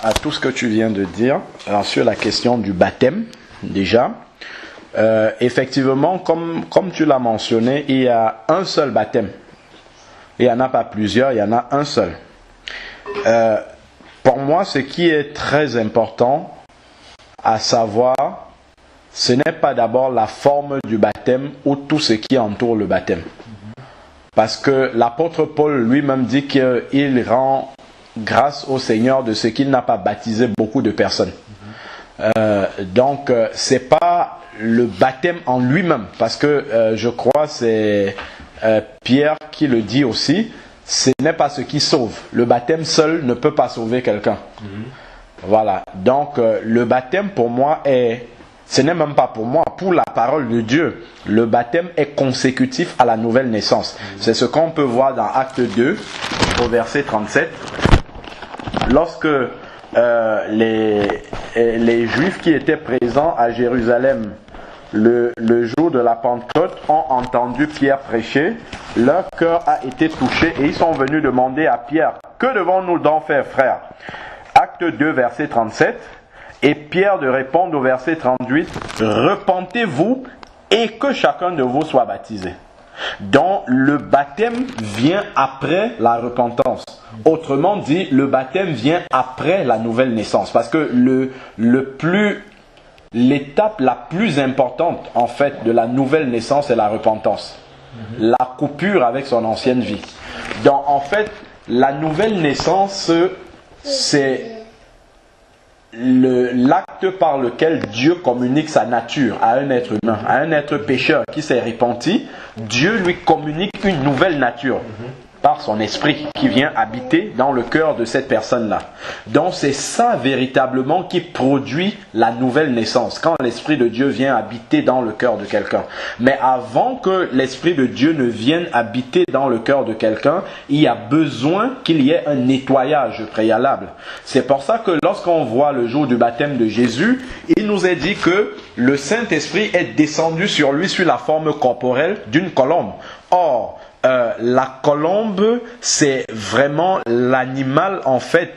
à tout ce que tu viens de dire, alors sur la question du baptême, déjà, effectivement, comme tu l'as mentionné, il y a un seul baptême. Il n'y en a pas plusieurs, il y en a un seul. Pour moi, ce qui est très important à savoir, ce n'est pas d'abord la forme du baptême ou tout ce qui entoure le baptême. Parce que l'apôtre Paul lui-même dit qu'il rend grâce au Seigneur de ce qu'il n'a pas baptisé beaucoup de personnes. Donc, c'est pas le baptême en lui-même, parce que je crois c'est Pierre qui le dit aussi, ce n'est pas ce qui sauve. Le baptême seul ne peut pas sauver quelqu'un. Voilà. Donc, le baptême pour moi ce n'est même pas pour moi, pour la parole de Dieu. Le baptême est consécutif à la nouvelle naissance. C'est ce qu'on peut voir dans Acte 2, au verset 37. Lorsque les Juifs qui étaient présents à Jérusalem le jour de la Pentecôte ont entendu Pierre prêcher, leur cœur a été touché et ils sont venus demander à Pierre, « Que devons-nous donc faire, frère ?» Acte 2, verset 37. Et Pierre de répondre au verset 38, « Repentez-vous et que chacun de vous soit baptisé. » Donc le baptême vient après la repentance. Autrement dit, le baptême vient après la nouvelle naissance. Parce que l'étape la plus importante en fait de la nouvelle naissance est la repentance. La coupure avec son ancienne vie. Donc en fait, la nouvelle naissance, c'est l'acte par lequel Dieu communique sa nature à un être humain, à un être pécheur qui s'est repenti. Dieu lui communique une nouvelle nature par son esprit qui vient habiter dans le cœur de cette personne-là. Donc c'est ça véritablement qui produit la nouvelle naissance, quand l'esprit de Dieu vient habiter dans le cœur de quelqu'un. Mais avant que l'esprit de Dieu ne vienne habiter dans le cœur de quelqu'un, il y a besoin qu'il y ait un nettoyage préalable. C'est pour ça que lorsqu'on voit le jour du baptême de Jésus, il nous est dit que le Saint-Esprit est descendu sur lui sous la forme corporelle d'une colombe. Or, la colombe, c'est vraiment l'animal en fait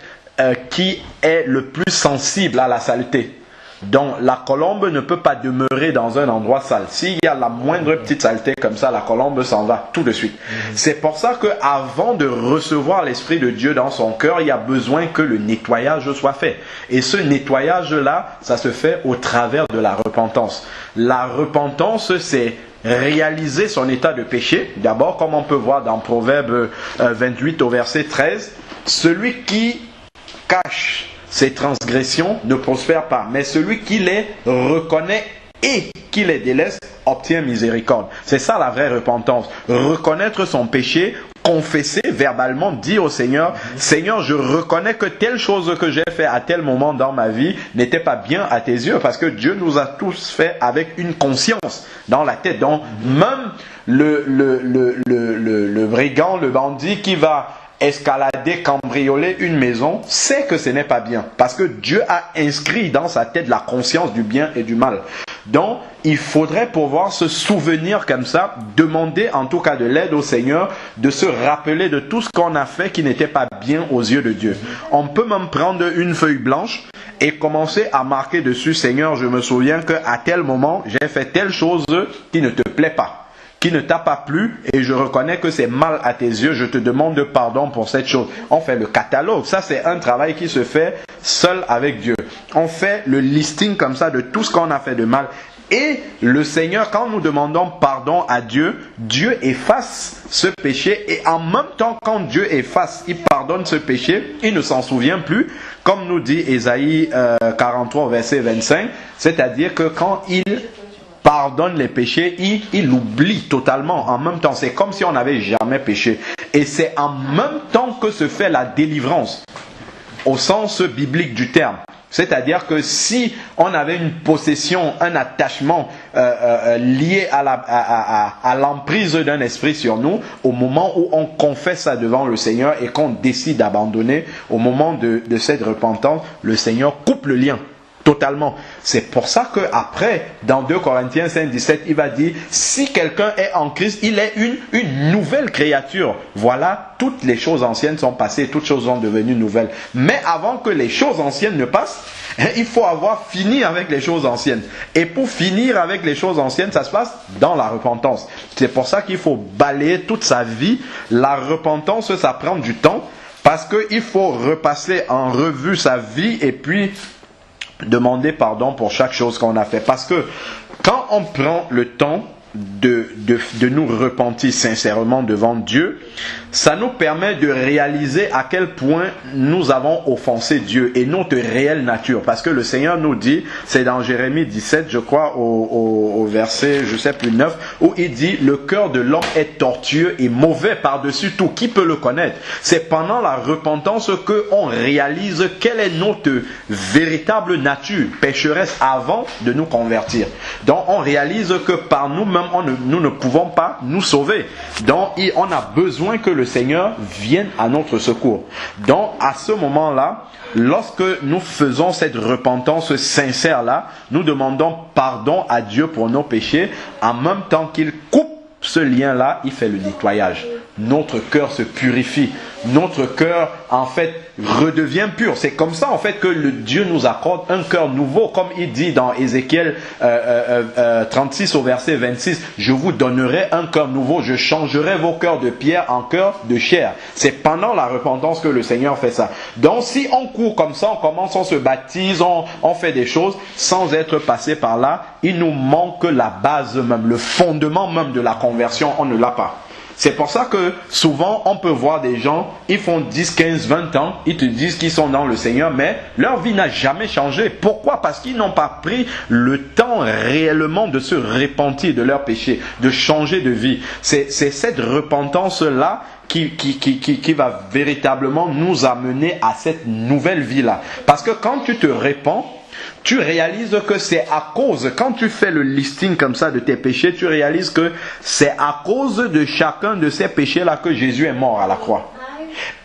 qui est le plus sensible à la saleté. Donc la colombe ne peut pas demeurer dans un endroit sale. S'il y a la moindre petite saleté comme ça, la colombe s'en va tout de suite. C'est pour ça qu'avant de recevoir l'Esprit de Dieu dans son cœur, il y a besoin que le nettoyage soit fait. Et ce nettoyage-là, ça se fait au travers de la repentance. La repentance, c'est réaliser son état de péché. D'abord, comme on peut voir dans Proverbe 28 au verset 13, celui qui cache ses transgressions ne prospère pas, mais celui qui les reconnaît et qui les délaisse obtient miséricorde. C'est ça la vraie repentance. Reconnaître son péché, confesser verbalement, dire au Seigneur, Seigneur, je reconnais que telle chose que j'ai fait à tel moment dans ma vie n'était pas bien à tes yeux, parce que Dieu nous a tous fait avec une conscience dans la tête. Donc même le brigand, le bandit qui va escalader, cambrioler une maison, sait que ce n'est pas bien, parce que Dieu a inscrit dans sa tête la conscience du bien et du mal. Donc il faudrait pouvoir se souvenir comme ça, demander en tout cas de l'aide au Seigneur, de se rappeler de tout ce qu'on a fait qui n'était pas bien aux yeux de Dieu. On peut même prendre une feuille blanche et commencer à marquer dessus, Seigneur, je me souviens qu'à tel moment j'ai fait telle chose qui ne te plaît pas, qui ne t'a pas plu, et je reconnais que c'est mal à tes yeux, je te demande pardon pour cette chose. On fait le catalogue, ça c'est un travail qui se fait seul avec Dieu. On fait le listing comme ça de tout ce qu'on a fait de mal. Et le Seigneur, quand nous demandons pardon à Dieu, Dieu efface ce péché, et en même temps quand Dieu efface, il pardonne ce péché, il ne s'en souvient plus, comme nous dit Ésaïe 43 verset 25, c'est-à-dire que quand il pardonne les péchés, il oublie totalement en même temps. C'est comme si on n'avait jamais péché. Et c'est en même temps que se fait la délivrance, au sens biblique du terme. C'est-à-dire que si on avait une possession, un attachement lié à l'emprise d'un esprit sur nous, au moment où on confesse ça devant le Seigneur et qu'on décide d'abandonner, au moment de cette repentance, le Seigneur coupe le lien totalement. C'est pour ça que après, dans 2 Corinthiens 5,17, il va dire, si quelqu'un est en Christ, il est une nouvelle créature. Voilà, toutes les choses anciennes sont passées, toutes choses sont devenues nouvelles. Mais avant que les choses anciennes ne passent, il faut avoir fini avec les choses anciennes. Et pour finir avec les choses anciennes, ça se passe dans la repentance. C'est pour ça qu'il faut balayer toute sa vie. La repentance, ça prend du temps. Parce qu'il faut repasser en revue sa vie et puis demander pardon pour chaque chose qu'on a fait. Parce que quand on prend le temps de nous repentir sincèrement devant Dieu, ça nous permet de réaliser à quel point nous avons offensé Dieu et notre réelle nature. Parce que le Seigneur nous dit, c'est dans Jérémie 17, je crois, au verset, je sais plus, 9, où il dit, le cœur de l'homme est tortueux et mauvais par-dessus tout. Qui peut le connaître? C'est pendant la repentance qu'on réalise quelle est notre véritable nature pécheresse avant de nous convertir. Donc on réalise que par nous-mêmes, nous ne pouvons pas nous sauver. Donc on a besoin que le Seigneur vienne à notre secours. Donc à ce moment-là, lorsque nous faisons cette repentance sincère-là, nous demandons pardon à Dieu pour nos péchés, en même temps qu'il coupe ce lien-là, il fait le nettoyage. Notre cœur se purifie. Notre cœur, en fait, redevient pur. C'est comme ça, en fait, que le Dieu nous accorde un cœur nouveau. Comme il dit dans Ézéchiel 36 au verset 26, « Je vous donnerai un cœur nouveau. Je changerai vos cœurs de pierre en cœur de chair. » C'est pendant la repentance que le Seigneur fait ça. Donc, si on court comme ça, on commence, on se baptise, on fait des choses sans être passé par là, il nous manque la base même, le fondement même de la conversion. On ne l'a pas. C'est pour ça que souvent on peut voir des gens, ils font 10, 15, 20 ans, ils te disent qu'ils sont dans le Seigneur, mais leur vie n'a jamais changé. Pourquoi? Parce qu'ils n'ont pas pris le temps réellement de se repentir de leurs péchés, de changer de vie. C'est cette repentance-là qui va véritablement nous amener à cette nouvelle vie-là. Parce que quand tu te repens, tu réalises que c'est à cause, quand tu fais le listing comme ça de tes péchés, tu réalises que c'est à cause de chacun de ces péchés-là que Jésus est mort à la croix.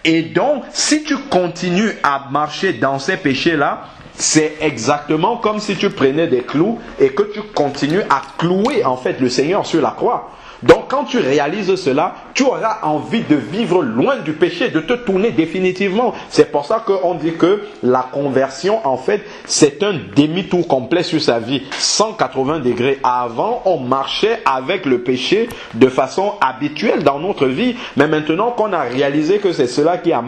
Et donc, si tu continues à marcher dans ces péchés-là, c'est exactement comme si tu prenais des clous et que tu continues à clouer en fait le Seigneur sur la croix. Donc quand tu réalises cela, tu auras envie de vivre loin du péché, de te tourner définitivement. C'est pour ça qu'on dit que la conversion, en fait, c'est un demi-tour complet sur sa vie, 180 degrés. Avant, on marchait avec le péché de façon habituelle dans notre vie. Mais maintenant qu'on a réalisé que c'est cela qui a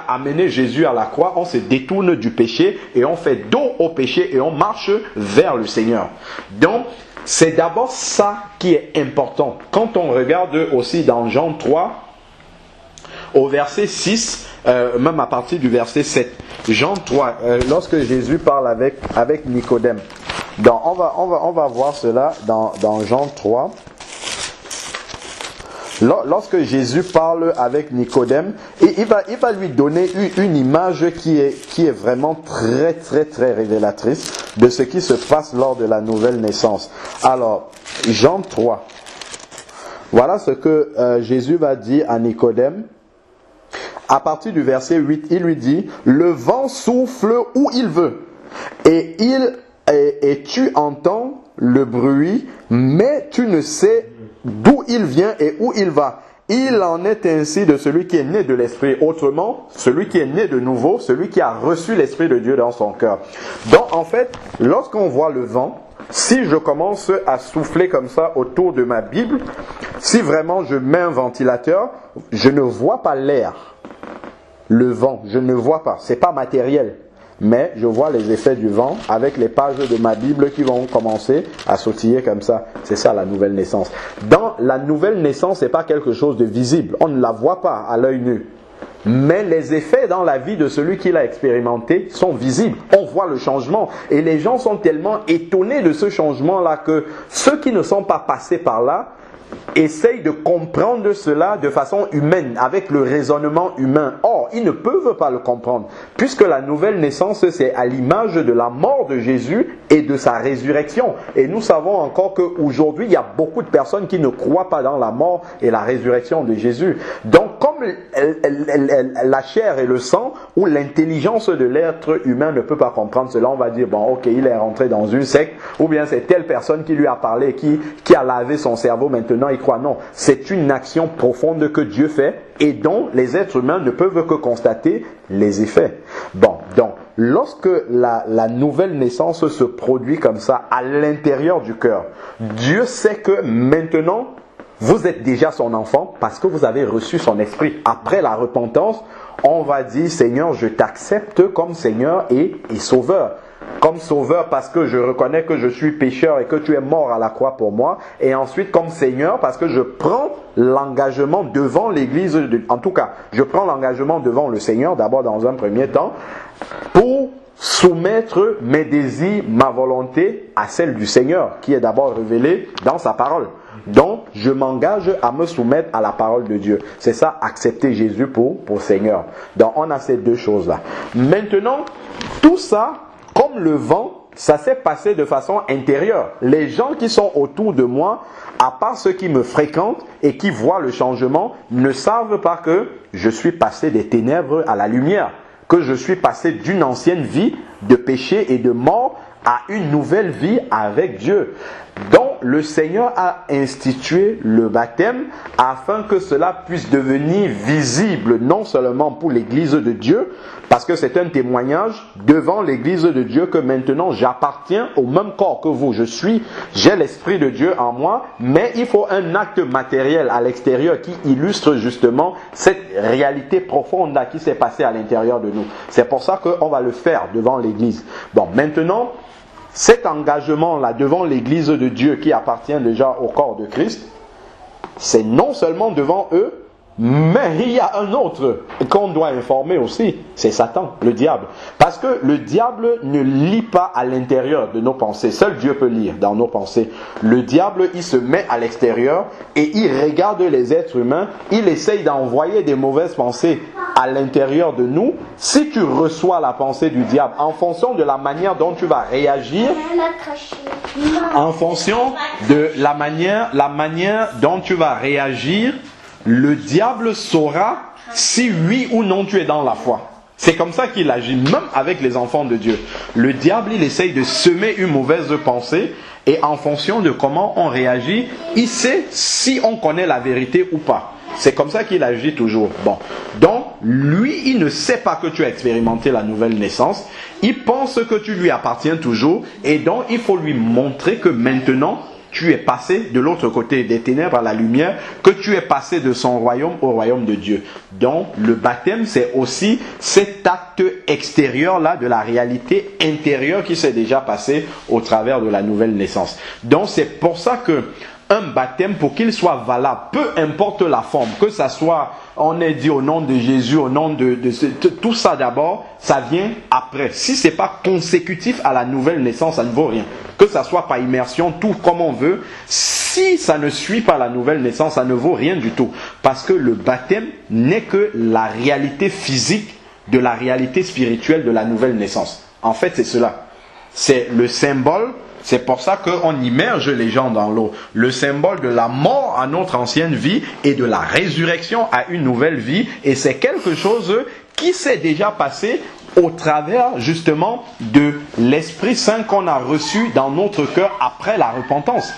amené Jésus à la croix, on se détourne du péché et on fait dos au péché et on marche vers le Seigneur. Donc, c'est d'abord ça qui est important. Quand on regarde aussi dans Jean 3, au verset 6, même à partir du verset 7, Jean 3, lorsque Jésus parle avec Nicodème. Donc on va voir cela dans Jean 3. Lorsque Jésus parle avec Nicodème, il va lui donner une image qui est vraiment très très très révélatrice de ce qui se passe lors de la nouvelle naissance. Alors, Jean 3, voilà ce que Jésus va dire à Nicodème. À partir du verset 8, il lui dit, « Le vent souffle où il veut, et tu entends le bruit, mais tu ne sais d'où il vient et où il va. Il en est ainsi de celui qui est né de l'Esprit. » Autrement, celui qui est né de nouveau, celui qui a reçu l'Esprit de Dieu dans son cœur. Donc, en fait, lorsqu'on voit le vent, si je commence à souffler comme ça autour de ma Bible, si vraiment je mets un ventilateur, je ne vois pas l'air. Le vent, je ne vois pas. C'est pas matériel. Mais je vois les effets du vent avec les pages de ma Bible qui vont commencer à sautiller comme ça. C'est ça la nouvelle naissance. Dans la nouvelle naissance, ce n'est pas quelque chose de visible. On ne la voit pas à l'œil nu. Mais les effets dans la vie de celui qui l'a expérimenté sont visibles. On voit le changement. Et les gens sont tellement étonnés de ce changement-là que ceux qui ne sont pas passés par là essayent de comprendre cela de façon humaine, avec le raisonnement humain. Or, ils ne peuvent pas le comprendre, puisque la nouvelle naissance, c'est à l'image de la mort de Jésus et de sa résurrection. Et nous savons encore qu'aujourd'hui, il y a beaucoup de personnes qui ne croient pas dans la mort et la résurrection de Jésus. Donc, Donc, comme la chair et le sang, ou l'intelligence de l'être humain ne peut pas comprendre cela, on va dire, bon, ok, il est rentré dans une secte, ou bien c'est telle personne qui lui a parlé, qui a lavé son cerveau, maintenant il croit. Non, c'est une action profonde que Dieu fait et dont les êtres humains ne peuvent que constater les effets. Bon, donc, lorsque la nouvelle naissance se produit comme ça, à l'intérieur du cœur, Dieu sait que maintenant, vous êtes déjà son enfant parce que vous avez reçu son esprit. Après la repentance, on va dire, Seigneur, je t'accepte comme Seigneur et Sauveur. Comme Sauveur parce que je reconnais que je suis pécheur et que tu es mort à la croix pour moi. Et ensuite comme Seigneur parce que je prends l'engagement devant l'Église. En tout cas, je prends l'engagement devant le Seigneur d'abord dans un premier temps pour soumettre mes désirs, ma volonté à celle du Seigneur qui est d'abord révélée dans sa parole. Donc, je m'engage à me soumettre à la parole de Dieu. C'est ça, accepter Jésus pour Seigneur. Donc, on a ces deux choses-là. Maintenant, tout ça, comme le vent, ça s'est passé de façon intérieure. Les gens qui sont autour de moi, à part ceux qui me fréquentent et qui voient le changement, ne savent pas que je suis passé des ténèbres à la lumière, que je suis passé d'une ancienne vie de péché et de mort à une nouvelle vie avec Dieu. Donc, le Seigneur a institué le baptême afin que cela puisse devenir visible non seulement pour l'Église de Dieu, parce que c'est un témoignage devant l'Église de Dieu que maintenant j'appartiens au même corps que vous. J'ai l'Esprit de Dieu en moi, mais il faut un acte matériel à l'extérieur qui illustre justement cette réalité profonde là qui s'est passée à l'intérieur de nous. C'est pour ça qu'on va le faire devant l'Église. Bon, maintenant, cet engagement-là devant l'Église de Dieu qui appartient déjà au corps de Christ, c'est non seulement devant eux, mais il y a un autre qu'on doit informer aussi, c'est Satan, le diable. Parce que le diable ne lit pas à l'intérieur de nos pensées. Seul Dieu peut lire dans nos pensées. Le diable, il se met à l'extérieur et il regarde les êtres humains. Il essaye d'envoyer des mauvaises pensées à l'intérieur de nous. Si tu reçois la pensée du diable en fonction de la manière dont tu vas réagir, en fonction de la manière dont tu vas réagir, le diable saura si oui ou non tu es dans la foi. C'est comme ça qu'il agit, même avec les enfants de Dieu. Le diable, il essaye de semer une mauvaise pensée et en fonction de comment on réagit, il sait si on connaît la vérité ou pas. C'est comme ça qu'il agit toujours. Bon. Donc, lui, il ne sait pas que tu as expérimenté la nouvelle naissance. Il pense que tu lui appartiens toujours et donc il faut lui montrer que maintenant, tu es passé de l'autre côté des ténèbres à la lumière, que tu es passé de son royaume au royaume de Dieu. Donc, le baptême, c'est aussi cet acte extérieur-là de la réalité intérieure qui s'est déjà passé au travers de la nouvelle naissance. Donc, c'est pour ça que un baptême, pour qu'il soit valable, peu importe la forme, que ça soit, on est dit au nom de Jésus, au nom de tout ça d'abord, ça vient après. Si c'est pas consécutif à la nouvelle naissance, ça ne vaut rien. Que ça soit par immersion, tout comme on veut, si ça ne suit pas la nouvelle naissance, ça ne vaut rien du tout. Parce que le baptême n'est que la réalité physique de la réalité spirituelle de la nouvelle naissance. En fait, c'est cela. C'est le symbole. C'est pour ça qu'on immerge les gens dans l'eau. Le symbole de la mort à notre ancienne vie et de la résurrection à une nouvelle vie. Et c'est quelque chose qui s'est déjà passé au travers justement de l'Esprit Saint qu'on a reçu dans notre cœur après la repentance.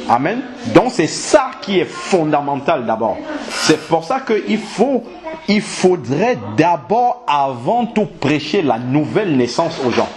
Amen. Donc c'est ça qui est fondamental d'abord. C'est pour ça qu'il faudrait d'abord, avant tout, prêcher la nouvelle naissance aux gens.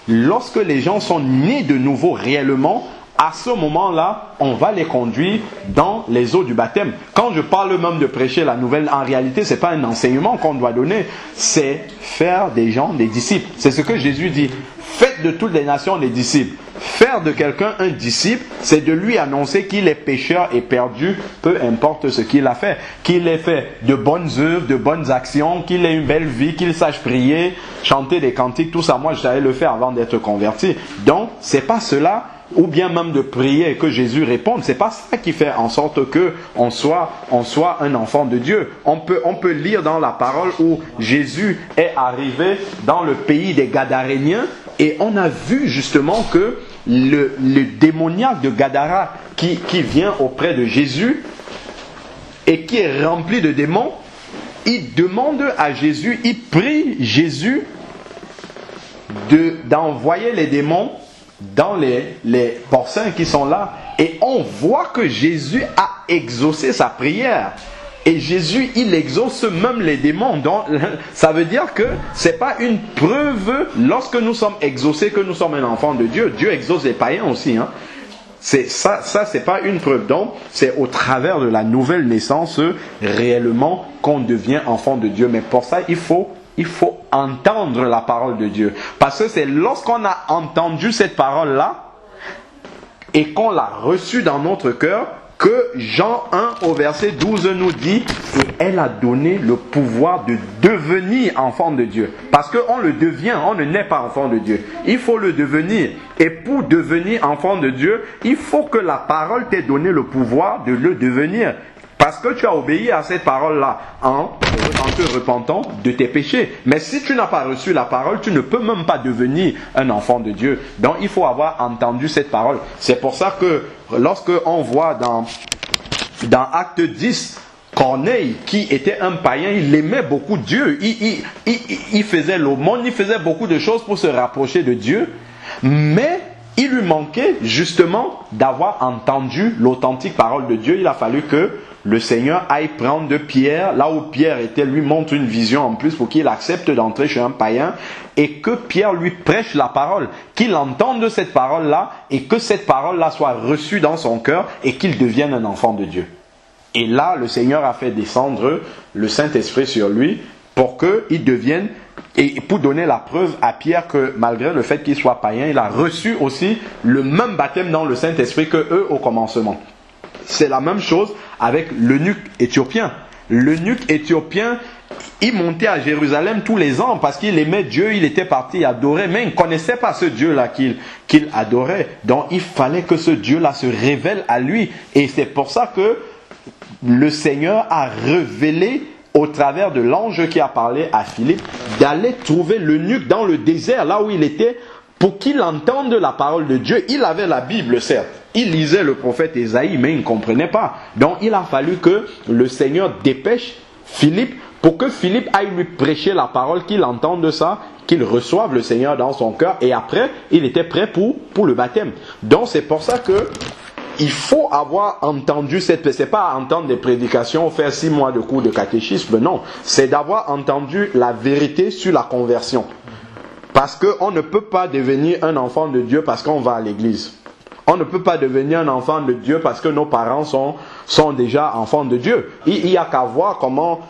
Lorsque les gens sont nés de nouveau réellement, à ce moment-là, on va les conduire dans les eaux du baptême. Quand je parle même de prêcher la nouvelle, en réalité, ce n'est pas un enseignement qu'on doit donner, c'est faire des gens des disciples. C'est ce que Jésus dit. Faites de toutes les nations des disciples. Faire de quelqu'un un disciple, c'est de lui annoncer qu'il est pécheur et perdu, peu importe ce qu'il a fait. Qu'il ait fait de bonnes œuvres, de bonnes actions, qu'il ait une belle vie, qu'il sache prier, chanter des cantiques, tout ça. Moi, je savais le faire avant d'être converti. Donc, c'est pas cela, ou bien même de prier et que Jésus réponde. C'est pas ça qui fait en sorte que on soit un enfant de Dieu. On peut lire dans la parole où Jésus est arrivé dans le pays des Gadaréniens et on a vu justement que le démoniaque de Gadara qui vient auprès de Jésus, et qui est rempli de démons, il demande à Jésus, il prie Jésus d'envoyer les démons dans les porcins qui sont là. Et on voit que Jésus a exaucé sa prière. Et Jésus, il exauce même les démons. Donc, ça veut dire que ce n'est pas une preuve, lorsque nous sommes exaucés, que nous sommes un enfant de Dieu. Dieu exauce les païens aussi. Hein. Ça c'est pas une preuve. Donc, c'est au travers de la nouvelle naissance, réellement, qu'on devient enfant de Dieu. Mais pour ça, il faut entendre la parole de Dieu. Parce que c'est lorsqu'on a entendu cette parole-là, et qu'on l'a reçue dans notre cœur, que Jean 1 au verset 12 nous dit, et elle a donné le pouvoir de devenir enfant de Dieu. Parce qu'on le devient, on ne naît pas enfant de Dieu. Il faut le devenir. Et pour devenir enfant de Dieu, il faut que la parole t'ait donné le pouvoir de le devenir. Parce que tu as obéi à cette parole-là en te repentant de tes péchés. Mais si tu n'as pas reçu la parole, tu ne peux même pas devenir un enfant de Dieu. Donc il faut avoir entendu cette parole. C'est pour ça que lorsque on voit dans Acte 10, Corneille, qui était un païen, il aimait beaucoup Dieu. Il faisait l'aumône, il faisait beaucoup de choses pour se rapprocher de Dieu. Mais il lui manquait justement d'avoir entendu l'authentique parole de Dieu. Il a fallu que le Seigneur aille prendre Pierre, là où Pierre était, lui montre une vision en plus pour qu'il accepte d'entrer chez un païen et que Pierre lui prêche la parole, qu'il entende cette parole-là et que cette parole-là soit reçue dans son cœur et qu'il devienne un enfant de Dieu. Et là, le Seigneur a fait descendre le Saint-Esprit sur lui pour qu'il devienne, et pour donner la preuve à Pierre que malgré le fait qu'il soit païen, il a reçu aussi le même baptême dans le Saint-Esprit que eux au commencement. C'est la même chose avec l'eunuque éthiopien. L'eunuque éthiopien, il montait à Jérusalem tous les ans parce qu'il aimait Dieu, il était parti adorer, mais il ne connaissait pas ce Dieu-là qu'il adorait. Donc il fallait que ce Dieu-là se révèle à lui. Et c'est pour ça que le Seigneur a révélé au travers de l'ange qui a parlé à Philippe d'aller trouver l'eunuque dans le désert, là où il était, pour qu'il entende la parole de Dieu. Il avait la Bible, certes. Il lisait le prophète Ésaïe, mais il ne comprenait pas. Donc il a fallu que le Seigneur dépêche Philippe pour que Philippe aille lui prêcher la parole, qu'il entende ça, qu'il reçoive le Seigneur dans son cœur. Et après, il était prêt pour le baptême. Donc c'est pour ça que il faut avoir entendu cette... C'est pas entendre des prédications, faire 6 mois de cours de catéchisme, non. C'est d'avoir entendu la vérité sur la conversion. Parce qu'on ne peut pas devenir un enfant de Dieu parce qu'on va à l'église. On ne peut pas devenir un enfant de Dieu parce que nos parents sont déjà enfants de Dieu. Il n'y a qu'à voir comment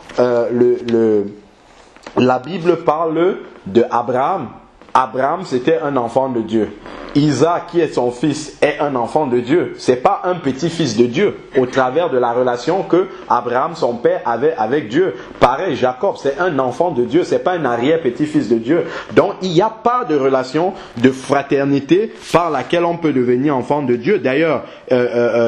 la Bible parle de Abraham. Abraham, c'était un enfant de Dieu. Isaac, qui est son fils, est un enfant de Dieu. Ce n'est pas un petit-fils de Dieu, au travers de la relation que Abraham, son père, avait avec Dieu. Pareil, Jacob, c'est un enfant de Dieu, ce n'est pas un arrière-petit-fils de Dieu. Donc, il n'y a pas de relation de fraternité par laquelle on peut devenir enfant de Dieu. D'ailleurs,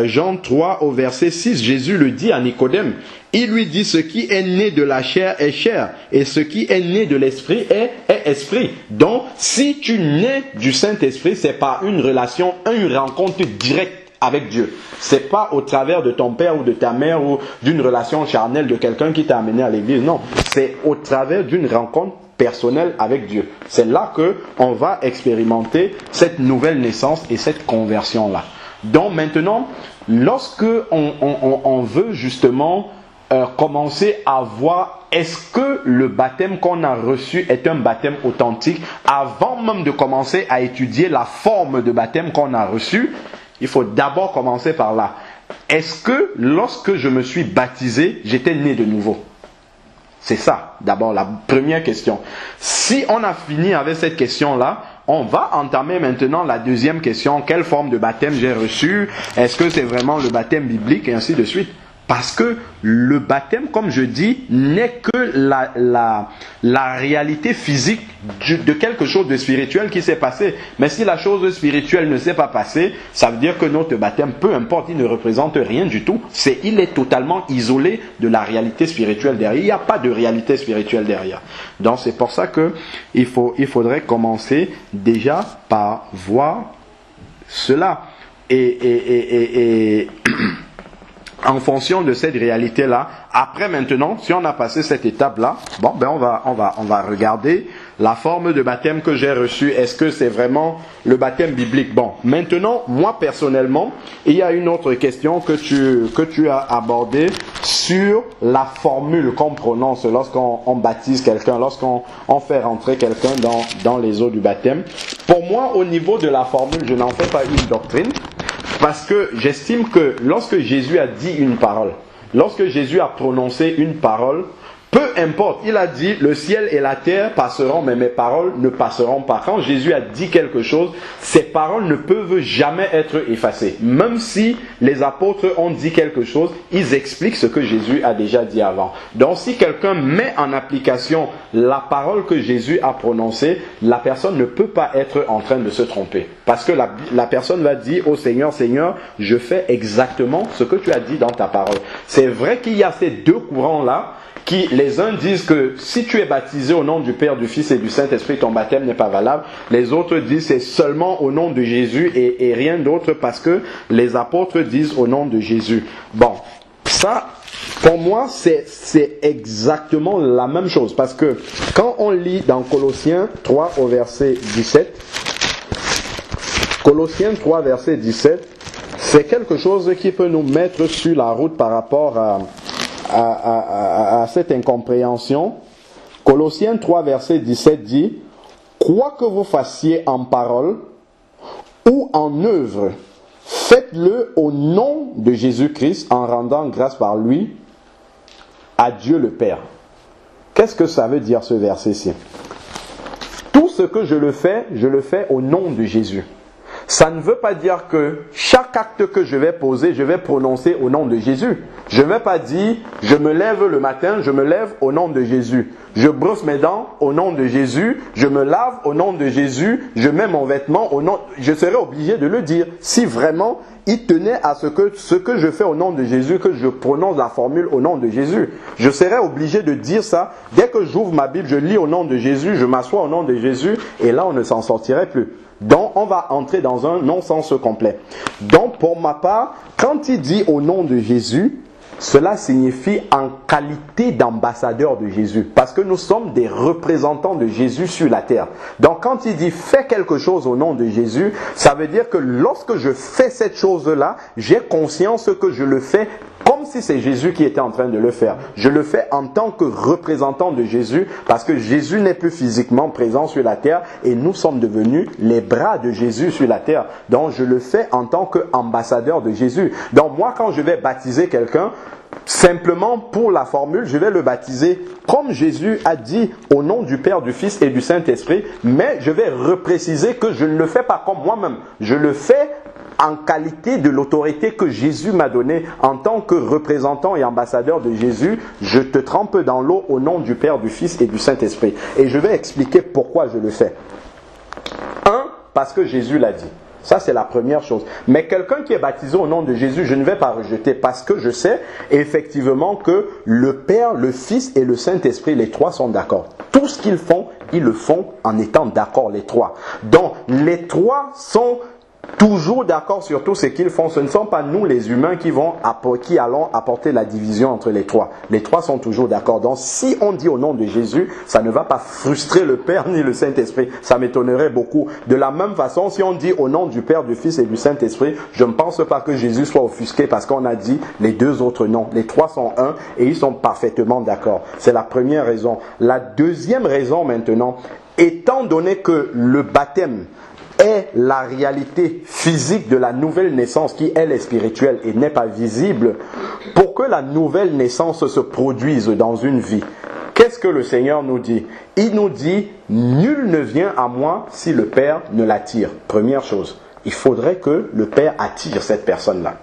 Jean 3, au verset 6, Jésus le dit à Nicodème. Il lui dit, ce qui est né de la chair est chair, et ce qui est né de l'esprit est esprit. Donc, si tu nais du Saint-Esprit, c'est par une relation, une rencontre directe avec Dieu. C'est pas au travers de ton père ou de ta mère ou d'une relation charnelle de quelqu'un qui t'a amené à l'église. Non, c'est au travers d'une rencontre personnelle avec Dieu. C'est là que on va expérimenter cette nouvelle naissance et cette conversion-là. Donc maintenant, lorsque on veut justement commencer à voir est-ce que le baptême qu'on a reçu est un baptême authentique, avant même de commencer à étudier la forme de baptême qu'on a reçu, il faut d'abord commencer par là. Est-ce que lorsque je me suis baptisé, j'étais né de nouveau? C'est ça, d'abord, la première question. Si on a fini avec cette question-là, on va entamer maintenant la deuxième question. Quelle forme de baptême j'ai reçu? Est-ce que c'est vraiment le baptême biblique? Et ainsi de suite. Parce que le baptême, comme je dis, n'est que la réalité physique de quelque chose de spirituel qui s'est passé. Mais si la chose spirituelle ne s'est pas passée, ça veut dire que notre baptême, peu importe, il ne représente rien du tout. Il est totalement isolé de la réalité spirituelle derrière. Il n'y a pas de réalité spirituelle derrière. Donc c'est pour ça qu'il faudrait commencer déjà par voir cela. en fonction de cette réalité-là. Après maintenant, si on a passé cette étape-là, bon, ben on va regarder la forme de baptême que j'ai reçue. Est-ce que c'est vraiment le baptême biblique? Bon, maintenant, moi personnellement, il y a une autre question que tu as abordée sur la formule qu'on prononce lorsqu'on baptise quelqu'un, lorsqu'on fait rentrer quelqu'un dans les eaux du baptême. Pour moi, au niveau de la formule, je n'en fais pas une doctrine. Parce que j'estime que lorsque Jésus a dit une parole, lorsque Jésus a prononcé une parole, peu importe, il a dit le ciel et la terre passeront, mais mes paroles ne passeront pas. Quand Jésus a dit quelque chose, ses paroles ne peuvent jamais être effacées. Même si les apôtres ont dit quelque chose, ils expliquent ce que Jésus a déjà dit avant. Donc si quelqu'un met en application la parole que Jésus a prononcée, la personne ne peut pas être en train de se tromper. Parce que la personne va dire au Seigneur, Seigneur, je fais exactement ce que tu as dit dans ta parole. C'est vrai qu'il y a ces deux courants-là, qui les uns disent que si tu es baptisé au nom du Père, du Fils et du Saint-Esprit, ton baptême n'est pas valable. Les autres disent c'est seulement au nom de Jésus et rien d'autre parce que les apôtres disent au nom de Jésus. Bon, ça, pour moi, c'est exactement la même chose. Parce que quand on lit dans Colossiens 3 au verset 17, Colossiens 3 verset 17, c'est quelque chose qui peut nous mettre sur la route par rapport à cette incompréhension. Colossiens 3 verset 17 dit: quoi que vous fassiez en parole ou en œuvre, faites-le au nom de Jésus-Christ en rendant grâce par lui à Dieu le Père. Qu'est-ce que ça veut dire ce verset-ci? Tout ce que je le fais au nom de Jésus. Ça ne veut pas dire que chaque acte que je vais poser, je vais prononcer au nom de Jésus. Je ne vais pas dire, je me lève le matin, je me lève au nom de Jésus. Je brosse mes dents au nom de Jésus. Je me lave au nom de Jésus. Je mets mon vêtement au nom... Je serais obligé de le dire. Si vraiment il tenait à ce que je fais au nom de Jésus, que je prononce la formule au nom de Jésus. Je serais obligé de dire ça. Dès que j'ouvre ma Bible, je lis au nom de Jésus, je m'assois au nom de Jésus, et là on ne s'en sortirait plus. Donc on va entrer dans un non-sens complet. Donc pour ma part, quand il dit au nom de Jésus, cela signifie en qualité d'ambassadeur de Jésus. Parce que nous sommes des représentants de Jésus sur la terre. Donc quand il dit fais quelque chose au nom de Jésus, ça veut dire que lorsque je fais cette chose-là, j'ai conscience que je le fais comme si c'est Jésus qui était en train de le faire. Je le fais en tant que représentant de Jésus parce que Jésus n'est plus physiquement présent sur la terre et nous sommes devenus les bras de Jésus sur la terre. Donc je le fais en tant qu'ambassadeur de Jésus. Donc moi quand je vais baptiser quelqu'un, simplement pour la formule, je vais le baptiser comme Jésus a dit au nom du Père, du Fils et du Saint-Esprit, mais je vais repréciser que je ne le fais pas comme moi-même. Je le fais en qualité de l'autorité que Jésus m'a donnée en tant que représentant et ambassadeur de Jésus. Je te trempe dans l'eau au nom du Père, du Fils et du Saint-Esprit. Et je vais expliquer pourquoi je le fais. Parce que Jésus l'a dit. Ça, c'est la première chose. Mais quelqu'un qui est baptisé au nom de Jésus, je ne vais pas rejeter parce que je sais effectivement que le Père, le Fils et le Saint-Esprit, les trois sont d'accord. Tout ce qu'ils font, ils le font en étant d'accord, les trois. Donc, les trois sont toujours d'accord sur tout ce qu'ils font. Ce ne sont pas nous les humains qui allons apporter la division entre les trois. Les trois sont toujours d'accord. Donc si on dit au nom de Jésus, ça ne va pas frustrer le Père ni le Saint-Esprit. Ça m'étonnerait beaucoup. De la même façon, si on dit au nom du Père, du Fils et du Saint-Esprit, je ne pense pas que Jésus soit offusqué parce qu'on a dit les deux autres noms. Les trois sont un et ils sont parfaitement d'accord. C'est la première raison. La deuxième raison maintenant, étant donné que le baptême est la réalité physique de la nouvelle naissance qui, elle, est spirituelle et n'est pas visible, pour que la nouvelle naissance se produise dans une vie, qu'est-ce que le Seigneur nous dit? Il nous dit, nul ne vient à moi si le Père ne l'attire. Première chose, il faudrait que le Père attire cette personne-là.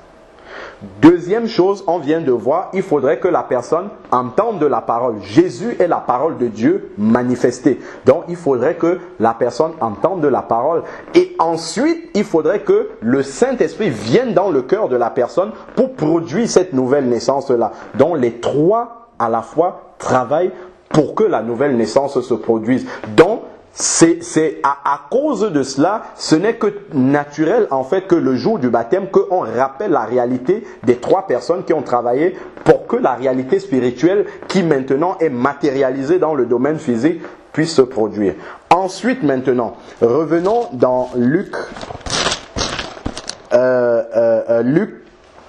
Deuxième chose, on vient de voir, il faudrait que la personne entende la parole. Jésus est la parole de Dieu manifestée. Donc, il faudrait que la personne entende la parole. Et ensuite, il faudrait que le Saint-Esprit vienne dans le cœur de la personne pour produire cette nouvelle naissance-là. Donc, les trois à la fois travaillent pour que la nouvelle naissance se produise. Donc, c'est à cause de cela, ce n'est que naturel en fait que le jour du baptême, qu'on rappelle la réalité des 3 personnes qui ont travaillé pour que la réalité spirituelle qui maintenant est matérialisée dans le domaine physique puisse se produire. Ensuite maintenant, revenons dans Luc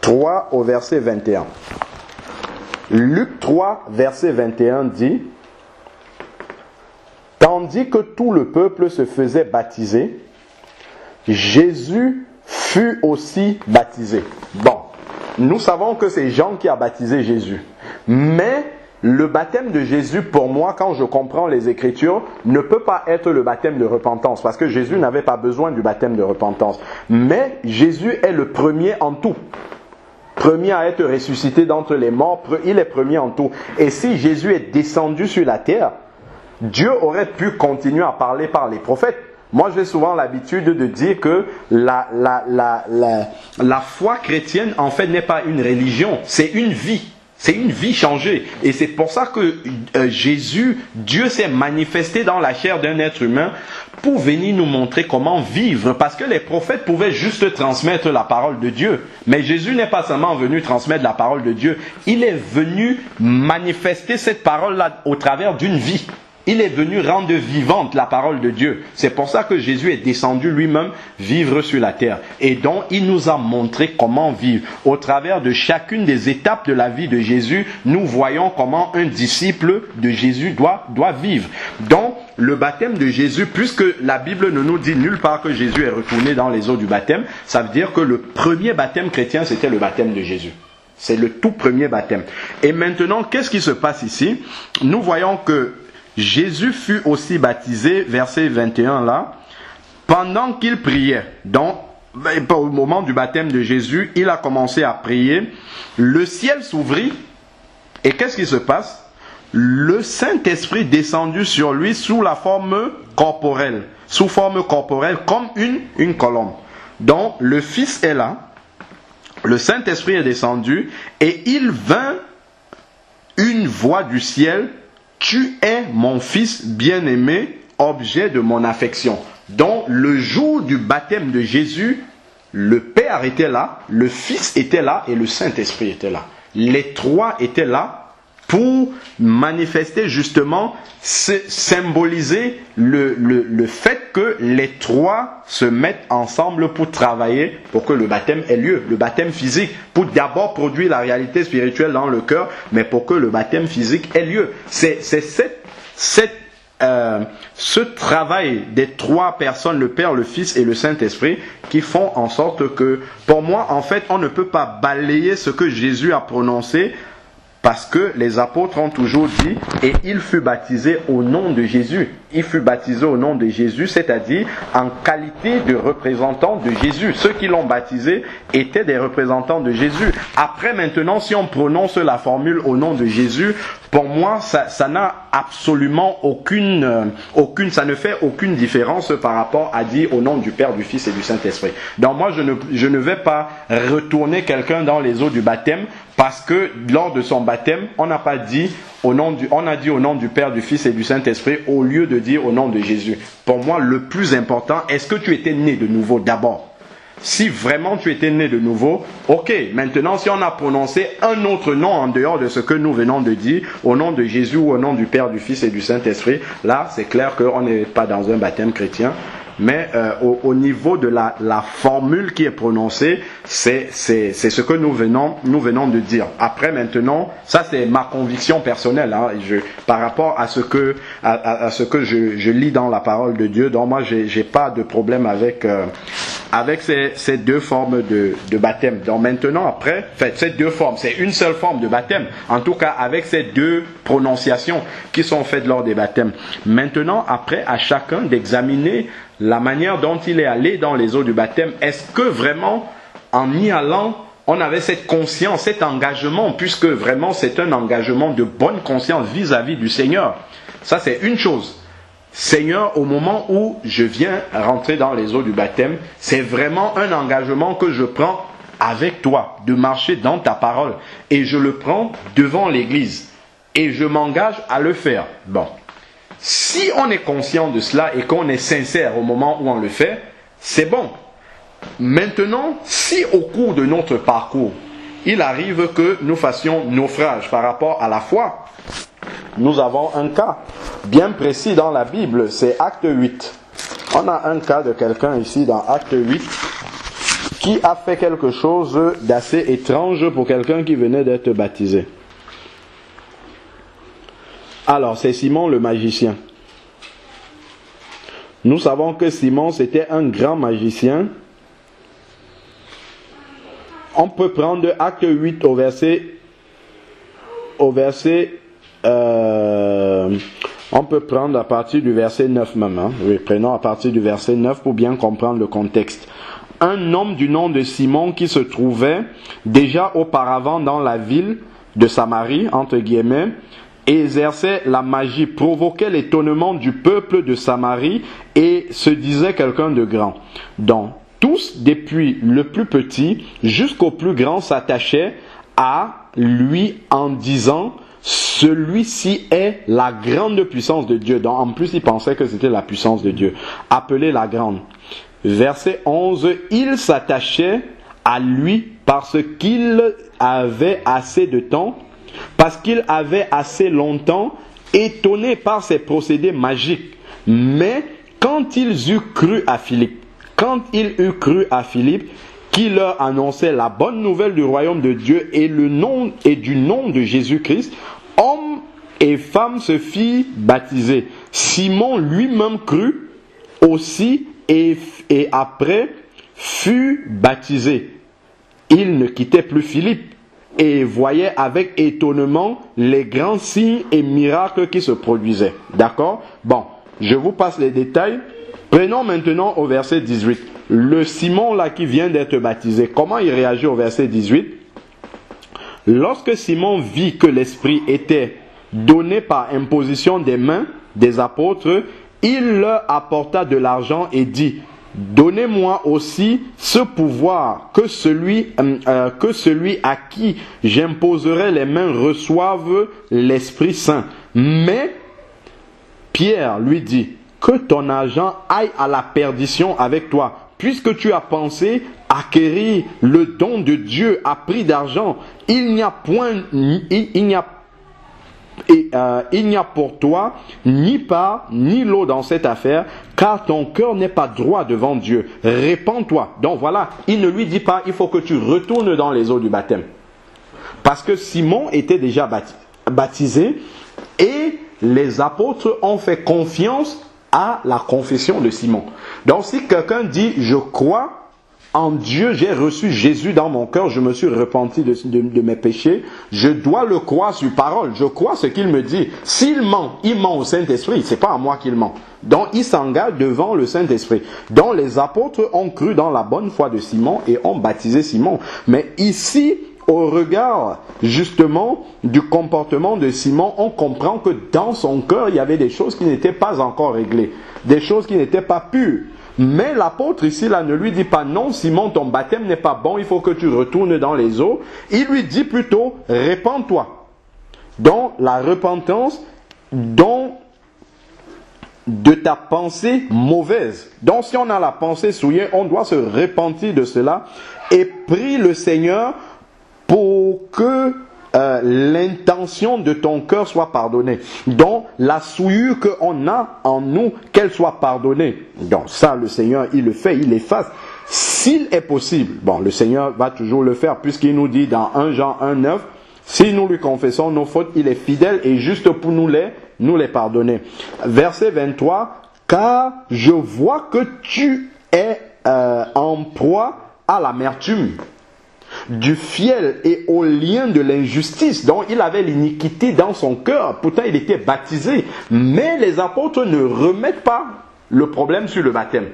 3 au verset 21. Luc 3 verset 21 dit: tandis que tout le peuple se faisait baptiser, Jésus fut aussi baptisé. Bon, nous savons que c'est Jean qui a baptisé Jésus. Mais le baptême de Jésus, pour moi, quand je comprends les Écritures, ne peut pas être le baptême de repentance, parce que Jésus n'avait pas besoin du baptême de repentance. Mais Jésus est le premier en tout. Premier à être ressuscité d'entre les morts, il est premier en tout. Et si Jésus est descendu sur la terre, Dieu aurait pu continuer à parler par les prophètes. Moi, j'ai souvent l'habitude de dire que la foi chrétienne, en fait, n'est pas une religion, c'est une vie. C'est une vie changée. Et c'est pour ça que Jésus, Dieu s'est manifesté dans la chair d'un être humain pour venir nous montrer comment vivre. Parce que les prophètes pouvaient juste transmettre la parole de Dieu. Mais Jésus n'est pas seulement venu transmettre la parole de Dieu. Il est venu manifester cette parole-là au travers d'une vie. Il est venu rendre vivante la parole de Dieu. C'est pour ça que Jésus est descendu lui-même vivre sur la terre. Et donc, il nous a montré comment vivre. Au travers de chacune des étapes de la vie de Jésus, nous voyons comment un disciple de Jésus doit vivre. Donc, le baptême de Jésus, puisque la Bible ne nous dit nulle part que Jésus est retourné dans les eaux du baptême, ça veut dire que le premier baptême chrétien, c'était le baptême de Jésus. C'est le tout premier baptême. Et maintenant, qu'est-ce qui se passe ici? Nous voyons que Jésus fut aussi baptisé, verset 21 là, pendant qu'il priait. Donc, au moment du baptême de Jésus, il a commencé à prier. Le ciel s'ouvrit. Et qu'est-ce qui se passe? Le Saint-Esprit descendu sur lui sous la forme corporelle. Sous forme corporelle, comme une colombe. Donc, le Fils est là. Le Saint-Esprit est descendu. Et il vint une voix du ciel: tu es mon Fils bien-aimé, objet de mon affection. Donc, le jour du baptême de Jésus, le Père était là, le Fils était là et le Saint-Esprit était là. Les 3 étaient là pour manifester justement, symboliser le fait que les 3 se mettent ensemble pour travailler pour que le baptême ait lieu. Le baptême physique, pour d'abord produire la réalité spirituelle dans le cœur, mais pour que le baptême physique ait lieu. C'est ce travail des 3 personnes, le Père, le Fils et le Saint-Esprit, qui font en sorte que, pour moi, en fait, on ne peut pas balayer ce que Jésus a prononcé, parce que les apôtres ont toujours dit, et il fut baptisé au nom de Jésus. Il fut baptisé au nom de Jésus, c'est-à-dire en qualité de représentant de Jésus. Ceux qui l'ont baptisé étaient des représentants de Jésus. Après, maintenant, si on prononce la formule au nom de Jésus, pour moi, ça n'a absolument ça ne fait aucune différence par rapport à dire au nom du Père, du Fils et du Saint-Esprit. Donc moi, je ne vais pas retourner quelqu'un dans les eaux du baptême, parce que lors de son baptême, on n'a pas dit on a dit au nom du Père, du Fils et du Saint-Esprit au lieu de dire au nom de Jésus. Pour moi, le plus important, est-ce que tu étais né de nouveau d'abord? Si vraiment tu étais né de nouveau, ok, maintenant si on a prononcé un autre nom en dehors de ce que nous venons de dire, au nom de Jésus ou au nom du Père, du Fils et du Saint-Esprit, là c'est clair qu'on n'est pas dans un baptême chrétien. Mais au niveau de la formule qui est prononcée, c'est ce que nous venons de dire. Après maintenant, ça c'est ma conviction personnelle, hein, par rapport à ce que je lis dans la parole de Dieu. Donc moi j'ai pas de problème avec ces 2 formes de baptême. Donc maintenant après, ces 2 formes, c'est une seule forme de baptême. En tout cas avec ces 2 prononciations qui sont faites lors des baptêmes. Maintenant après, à chacun d'examiner la manière dont il est allé dans les eaux du baptême. Est-ce que vraiment, en y allant, on avait cette conscience, cet engagement, puisque vraiment c'est un engagement de bonne conscience vis-à-vis du Seigneur. Ça c'est une chose. Seigneur, au moment où je viens rentrer dans les eaux du baptême, c'est vraiment un engagement que je prends avec toi, de marcher dans ta parole. Et je le prends devant l'Église. Et je m'engage à le faire. Bon. si on est conscient de cela et qu'on est sincère au moment où on le fait, c'est bon. Maintenant, si au cours de notre parcours, il arrive que nous fassions naufrage par rapport à la foi, nous avons un cas bien précis dans la Bible, c'est Acte 8. On a un cas de quelqu'un ici dans Acte 8 qui a fait quelque chose d'assez étrange pour quelqu'un qui venait d'être baptisé. Alors, c'est Simon le magicien. Nous savons que Simon, c'était un grand magicien. On peut prendre Acte 8 au verset on peut prendre à partir du verset 9 même. Oui, prenons à partir du verset 9 pour bien comprendre le contexte. Un homme du nom de Simon qui se trouvait déjà auparavant dans la ville de Samarie, entre guillemets, exerçait la magie, provoquait l'étonnement du peuple de Samarie et se disait quelqu'un de grand. Donc, tous, depuis le plus petit jusqu'au plus grand, s'attachaient à lui en disant: celui-ci est la grande puissance de Dieu. Donc, en plus, ils pensaient que c'était la puissance de Dieu, appelée la grande. Verset 11, il s'attachait à lui parce qu'il avait assez de temps, parce qu'il avait assez longtemps étonné par ses procédés magiques. Mais quand ils eurent cru à Philippe, qui leur annonçait la bonne nouvelle du royaume de Dieu et du nom de Jésus-Christ, hommes et femmes se firent baptiser. Simon lui-même crut aussi et après fut baptisé. Il ne quittait plus Philippe et voyait avec étonnement les grands signes et miracles qui se produisaient. D'accord? Bon, je vous passe les détails. Prenons maintenant au verset 18. Le Simon là qui vient d'être baptisé, comment il réagit au verset 18? Lorsque Simon vit que l'Esprit était donné par imposition des mains des apôtres, il leur apporta de l'argent et dit: donnez-moi aussi ce pouvoir que celui à qui j'imposerai les mains reçoive l'Esprit Saint. Mais Pierre lui dit: que ton argent aille à la perdition avec toi, puisque tu as pensé acquérir le don de Dieu à prix d'argent. Il n'y a pour toi ni part ni lot dans cette affaire, car ton cœur n'est pas droit devant Dieu. Répands-toi. Donc voilà, il ne lui dit pas: il faut que tu retournes dans les eaux du baptême. Parce que Simon était déjà baptisé et les apôtres ont fait confiance à la confession de Simon. Donc si quelqu'un dit: je crois en Dieu, j'ai reçu Jésus dans mon cœur, je me suis repenti de mes péchés, je dois le croire sur parole, je crois ce qu'il me dit. S'il ment, il ment au Saint-Esprit, c'est pas à moi qu'il ment. Donc il s'engage devant le Saint-Esprit. Donc les apôtres ont cru dans la bonne foi de Simon et ont baptisé Simon. Mais ici, au regard justement du comportement de Simon, on comprend que dans son cœur, il y avait des choses qui n'étaient pas encore réglées, des choses qui n'étaient pas pures. Mais l'apôtre ici là ne lui dit pas: non Simon, ton baptême n'est pas bon, il faut que tu retournes dans les eaux. Il lui dit plutôt: répands-toi. Donc la repentance de ta pensée mauvaise. Donc si on a la pensée souillée, on doit se repentir de cela et prie le Seigneur pour que l'intention de ton cœur soit pardonnée. Donc la souillure qu'on a en nous, qu'elle soit pardonnée. Donc ça, le Seigneur, il le fait, il l'efface. S'il est possible, bon, le Seigneur va toujours le faire, puisqu'il nous dit dans 1 Jean 1,9, si nous lui confessons nos fautes, il est fidèle et juste pour nous les pardonner. Verset 23, car je vois que tu es en proie à l'amertume, du fiel et au lien de l'injustice. Donc il avait l'iniquité dans son cœur, pourtant il était baptisé. Mais les apôtres ne remettent pas le problème sur le baptême.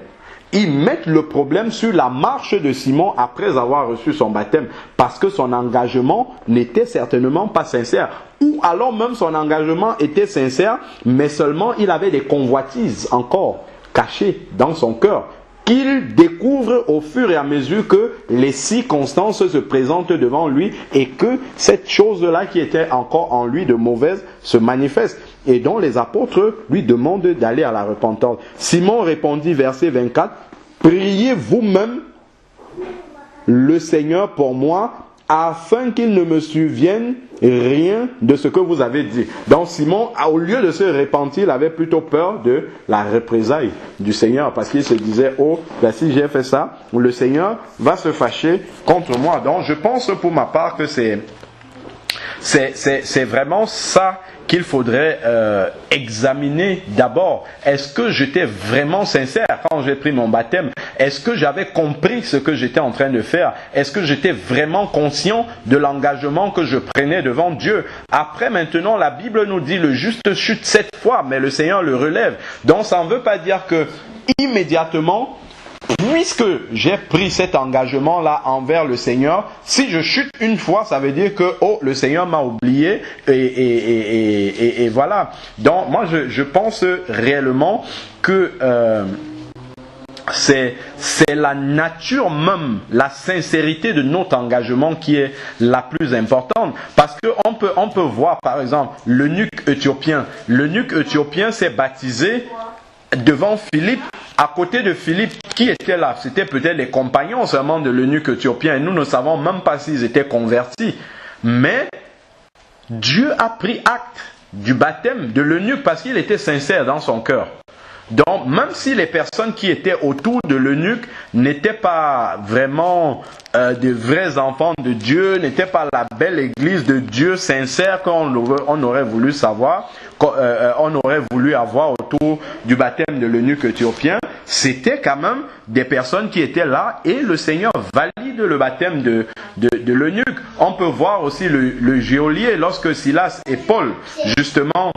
Ils mettent le problème sur la marche de Simon après avoir reçu son baptême, parce que son engagement n'était certainement pas sincère. Ou alors même son engagement était sincère, mais seulement il avait des convoitises encore cachées dans son cœur, qu'il découvre au fur et à mesure que les circonstances se présentent devant lui et que cette chose-là qui était encore en lui de mauvaise se manifeste. et dont les apôtres lui demandent d'aller à la repentance. Simon répondit, verset 24, « Priez vous-même le Seigneur pour moi, afin qu'il ne me souvienne rien de ce que vous avez dit. » Donc Simon, au lieu de se repentir, il avait plutôt peur de la représaille du Seigneur, parce qu'il se disait, oh, ben si j'ai fait ça, le Seigneur va se fâcher contre moi. Donc je pense pour ma part que c'est vraiment ça qu'il faudrait examiner d'abord. Est-ce que j'étais vraiment sincère quand j'ai pris mon baptême? Est-ce que j'avais compris ce que j'étais en train de faire? Est-ce que j'étais vraiment conscient de l'engagement que je prenais devant Dieu? Après, maintenant, la Bible nous dit le juste chute 7 fois, mais le Seigneur le relève. Donc ça ne veut pas dire que immédiatement, puisque j'ai pris cet engagement-là envers le Seigneur, si je chute une fois, ça veut dire que oh, le Seigneur m'a oublié et voilà. Donc moi je pense réellement que c'est la nature même, la sincérité de notre engagement qui est la plus importante. Parce qu'on peut voir par exemple l'eunuque éthiopien. L'eunuque éthiopien s'est baptisé devant Philippe. À côté de Philippe, qui était là? C'était peut-être les compagnons seulement de l'eunuque éthiopien. Et nous ne savons même pas s'ils étaient convertis. Mais Dieu a pris acte du baptême de l'eunuque parce qu'il était sincère dans son cœur. Donc, même si les personnes qui étaient autour de l'eunuque n'étaient pas vraiment de vrais enfants de Dieu, n'étaient pas la belle église de Dieu sincère qu'on aurait voulu savoir, on aurait voulu avoir autour du baptême de l'eunuque éthiopien, c'était quand même des personnes qui étaient là et le Seigneur valide le baptême de l'eunuque. On peut voir aussi le geôlier lorsque Silas et Paul, justement,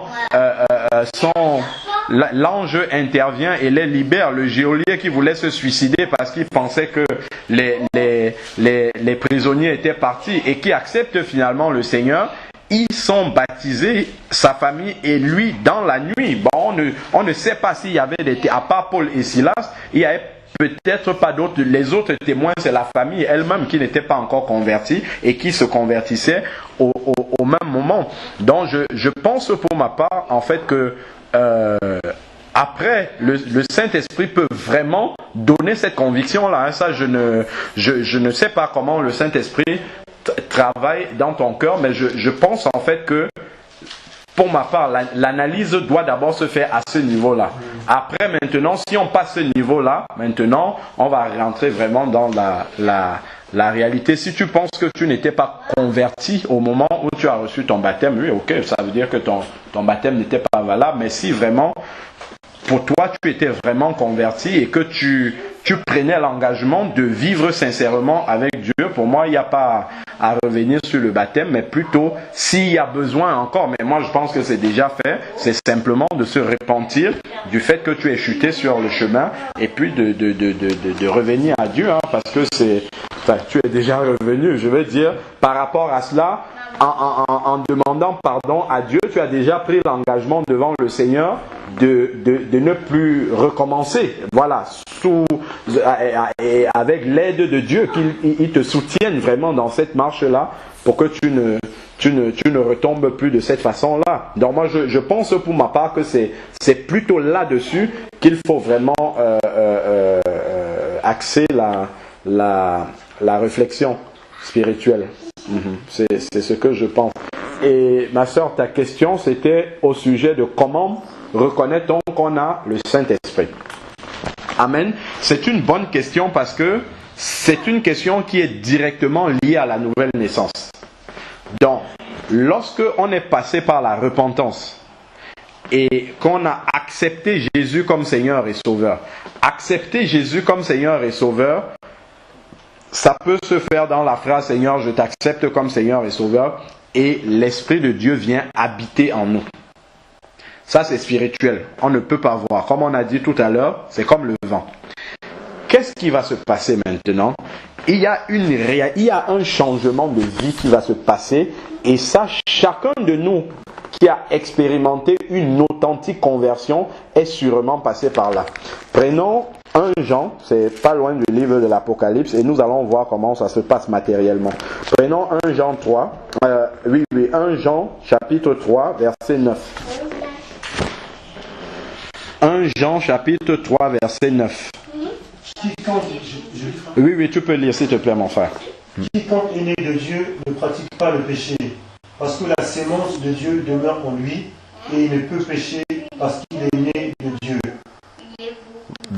l'ange intervient et les libère. Le geôlier qui voulait se suicider parce qu'il pensait que les prisonniers étaient partis et qui accepte finalement le Seigneur. Ils sont baptisés, sa famille et lui, dans la nuit. Bon, on ne sait pas s'il y avait à part Paul et Silas, il y avait peut-être pas d'autres. Les autres témoins, c'est la famille elle-même qui n'était pas encore convertie et qui se convertissait au même moment. Donc, je pense pour ma part, en fait, que après, le Saint-Esprit peut vraiment donner cette conviction-là. Hein. Ça, je ne sais pas comment le Saint-Esprit travaille dans ton cœur, mais je pense en fait que, pour ma part, l'analyse doit d'abord se faire à ce niveau-là. Après, maintenant, si on passe ce niveau-là, maintenant, on va rentrer vraiment dans la réalité. Si tu penses que tu n'étais pas converti au moment où tu as reçu ton baptême, oui, ok, ça veut dire que ton baptême n'était pas valable, mais si vraiment, pour toi, tu étais vraiment converti et que tu prenais l'engagement de vivre sincèrement avec Dieu, pour moi, il n'y a pas à revenir sur le baptême, mais plutôt, s'il y a besoin encore, mais moi, je pense que c'est déjà fait, c'est simplement de se repentir du fait que tu es chuté sur le chemin et puis de revenir à Dieu, hein, parce que tu es déjà revenu, je veux dire, par rapport à cela, en demandant pardon à Dieu, tu as déjà pris l'engagement devant le Seigneur de ne plus recommencer. Voilà, avec l'aide de Dieu, qu'il te soutienne vraiment dans cette marche-là pour que tu ne retombes plus de cette façon-là. Donc moi, je pense pour ma part que c'est plutôt là-dessus qu'il faut vraiment axer la réflexion spirituelle. C'est ce que je pense. Et ma sœur, ta question, c'était au sujet de comment reconnaît-on qu'on a le Saint-Esprit. Amen. C'est une bonne question parce que c'est une question qui est directement liée à la nouvelle naissance. Donc, lorsque on est passé par la repentance et qu'on a accepté Jésus comme Seigneur et Sauveur, accepter Jésus comme Seigneur et Sauveur, ça peut se faire dans la phrase « Seigneur, je t'accepte comme Seigneur et Sauveur » et l'Esprit de Dieu vient habiter en nous. Ça, c'est spirituel. On ne peut pas voir. Comme on a dit tout à l'heure, c'est comme le vent. Qu'est-ce qui va se passer maintenant? Il y a un changement de vie qui va se passer et ça, chacun de nous qui a expérimenté une authentique conversion est sûrement passé par là. Prenons 1 Jean, c'est pas loin du livre de l'Apocalypse et nous allons voir comment ça se passe matériellement. Prenons 1 Jean 3, 1 Jean chapitre 3 verset 9. 1 Jean chapitre 3 verset 9. Quiconque, Oui, tu peux lire s'il te plaît mon frère. Quiconque est né de Dieu ne pratique pas le péché, parce que la sémence de Dieu demeure en lui, et il ne peut pécher parce qu'il est né de Dieu.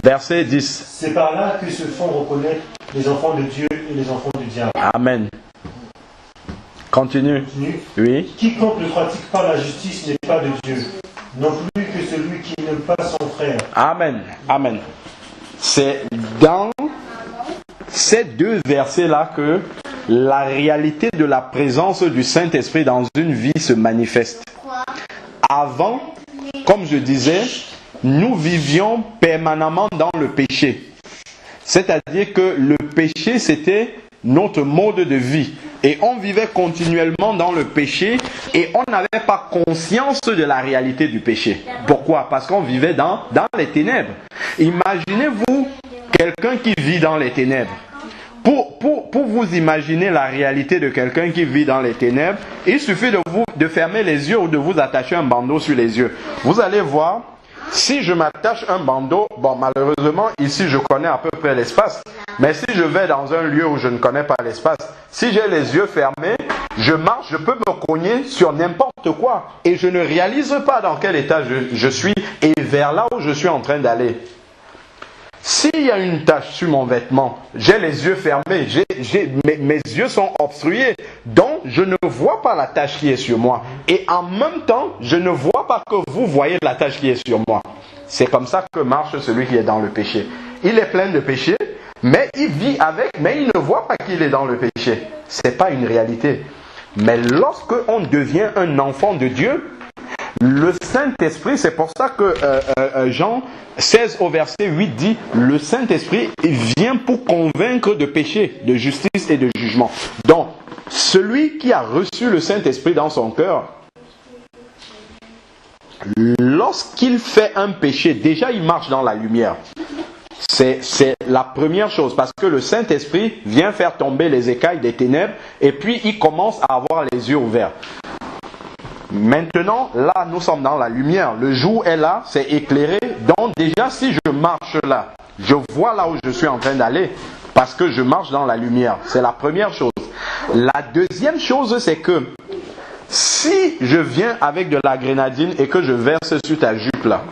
Verset 10. C'est par là que se font reconnaître les enfants de Dieu et les enfants du diable. Amen. Continue. Oui. Quiconque ne pratique pas la justice n'est pas de Dieu, non plus que celui qui n'aime pas son frère. Amen. Amen. C'est dans ces deux versets-là que la réalité de la présence du Saint-Esprit dans une vie se manifeste. Avant, comme je disais, nous vivions permanemment dans le péché. C'est-à-dire que le péché, c'était notre mode de vie. Et on vivait continuellement dans le péché et on n'avait pas conscience de la réalité du péché. Pourquoi? Parce qu'on vivait dans les ténèbres. Imaginez-vous quelqu'un qui vit dans les ténèbres. Pour vous imaginer la réalité de quelqu'un qui vit dans les ténèbres, il suffit de fermer les yeux ou de vous attacher un bandeau sur les yeux. Vous allez voir, si je m'attache un bandeau, bon malheureusement ici je connais à peu près l'espace, mais si je vais dans un lieu où je ne connais pas l'espace, si j'ai les yeux fermés, je marche, je peux me cogner sur n'importe quoi et je ne réalise pas dans quel état je suis et vers là où je suis en train d'aller. S'il y a une tache sur mon vêtement, j'ai les yeux fermés, mes yeux sont obstrués, donc je ne vois pas la tache qui est sur moi. Et en même temps, je ne vois pas que vous voyez la tache qui est sur moi. C'est comme ça que marche celui qui est dans le péché. Il est plein de péché, mais il vit avec, mais il ne voit pas qu'il est dans le péché. Ce n'est pas une réalité. Mais lorsque on devient un enfant de Dieu, le Saint-Esprit, c'est pour ça que Jean 16 au verset 8 dit, le Saint-Esprit vient pour convaincre de péché, de justice et de jugement. Donc, celui qui a reçu le Saint-Esprit dans son cœur, lorsqu'il fait un péché, déjà il marche dans la lumière. C'est la première chose, parce que le Saint-Esprit vient faire tomber les écailles des ténèbres et puis il commence à avoir les yeux ouverts. Maintenant, là, nous sommes dans la lumière. Le jour est là, c'est éclairé. Donc déjà, si je marche là, je vois là où je suis en train d'aller, parce que je marche dans la lumière. C'est la première chose. La deuxième chose, c'est que si je viens avec de la grenadine et que je verse sur ta jupe là,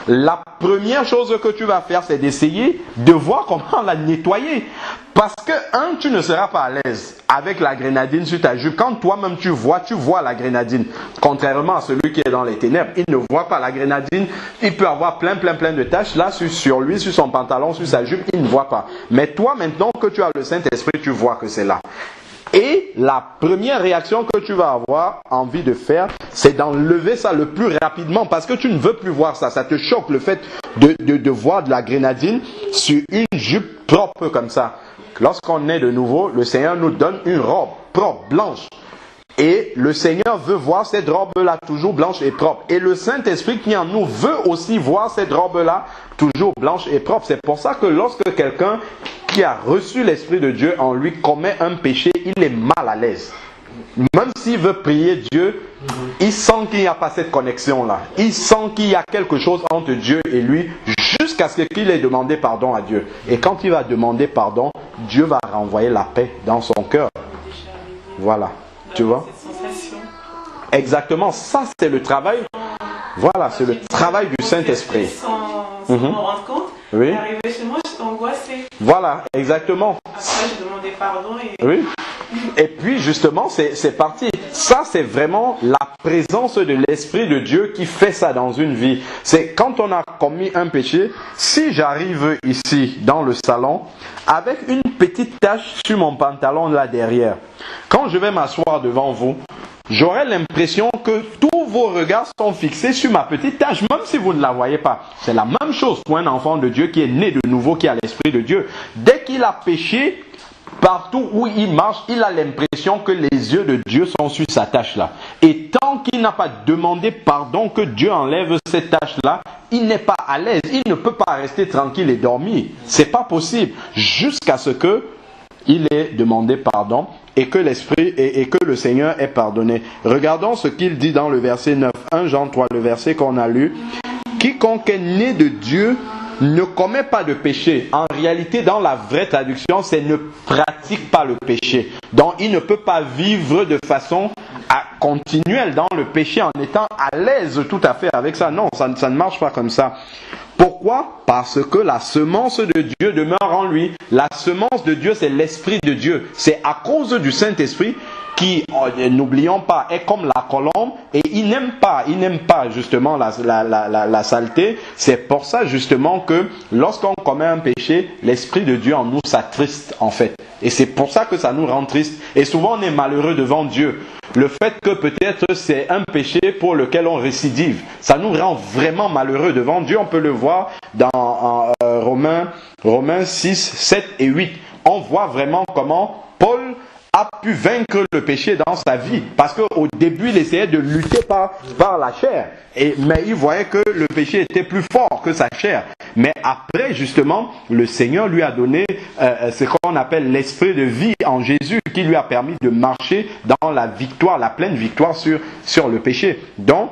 la première chose que tu vas faire, c'est d'essayer de voir comment la nettoyer. Parce que, tu ne seras pas à l'aise avec la grenadine sur ta jupe. Quand toi-même tu vois la grenadine. Contrairement à celui qui est dans les ténèbres, il ne voit pas la grenadine. Il peut avoir plein de taches là sur lui, sur son pantalon, sur sa jupe, il ne voit pas. Mais toi, maintenant que tu as le Saint-Esprit, tu vois que c'est là. Et la première réaction que tu vas avoir envie de faire, c'est d'enlever ça le plus rapidement parce que tu ne veux plus voir ça. Ça te choque le fait de voir de la grenadine sur une jupe propre comme ça. Lorsqu'on est de nouveau, le Seigneur nous donne une robe propre, blanche. Et le Seigneur veut voir cette robe-là toujours blanche et propre. Et le Saint-Esprit qui en nous veut aussi voir cette robe-là toujours blanche et propre. C'est pour ça que lorsque quelqu'un qui a reçu l'Esprit de Dieu en lui commet un péché, il est mal à l'aise. Même s'il veut prier Dieu, il sent qu'il n'y a pas cette connexion-là. Il sent qu'il y a quelque chose entre Dieu et lui jusqu'à ce qu'il ait demandé pardon à Dieu. Et quand il va demander pardon, Dieu va renvoyer la paix dans son cœur. Voilà. Tu vois? Exactement, ça c'est le travail. Voilà, c'est le travail du Saint-Esprit. Sans m'en rendre compte, oui. Arrivé chez moi, j'étais angoissée. Voilà, exactement. Après, j'ai demandé pardon et... Oui. Et puis justement, c'est parti. Ça, c'est vraiment la présence de l'Esprit de Dieu qui fait ça dans une vie. C'est quand on a commis un péché, si j'arrive ici dans le salon avec une petite tache sur mon pantalon là derrière, quand je vais m'asseoir devant vous, j'aurai l'impression que tous vos regards sont fixés sur ma petite tache, même si vous ne la voyez pas. C'est la même chose pour un enfant de Dieu qui est né de nouveau, qui a l'Esprit de Dieu. Dès qu'il a péché, partout où il marche, il a l'impression que les yeux de Dieu sont sur sa tache-là. Et tant qu'il n'a pas demandé pardon, que Dieu enlève cette tache-là, il n'est pas à l'aise. Il ne peut pas rester tranquille et dormir. C'est pas possible. Jusqu'à ce que il ait demandé pardon et que l'Esprit et que le Seigneur ait pardonné. Regardons ce qu'il dit dans le verset 9. 1 Jean 3, le verset qu'on a lu. quiconque est né de Dieu ne commet pas de péché. En réalité, dans la vraie traduction, c'est ne pratique pas le péché. Donc, il ne peut pas vivre de façon continuelle dans le péché en étant à l'aise tout à fait avec ça. Non, ça ne marche pas comme ça. Pourquoi? Parce que la semence de Dieu demeure en lui. La semence de Dieu, c'est l'Esprit de Dieu. C'est à cause du Saint-Esprit qui, n'oublions pas, est comme la colombe et il n'aime pas justement la saleté. C'est pour ça justement que lorsqu'on commet un péché, l'Esprit de Dieu en nous s'attriste en fait. Et c'est pour ça que ça nous rend triste. Et souvent on est malheureux devant Dieu. Le fait que peut-être c'est un péché pour lequel on récidive, ça nous rend vraiment malheureux devant Dieu. On peut le voir dans Romains 6, 7 et 8. On voit vraiment comment Paul a pu vaincre le péché dans sa vie. Parce qu'au début, il essayait de lutter par la chair. Mais il voyait que le péché était plus fort que sa chair. Mais après, justement, le Seigneur lui a donné ce qu'on appelle l'esprit de vie en Jésus, qui lui a permis de marcher dans la victoire, la pleine victoire sur le péché. Donc,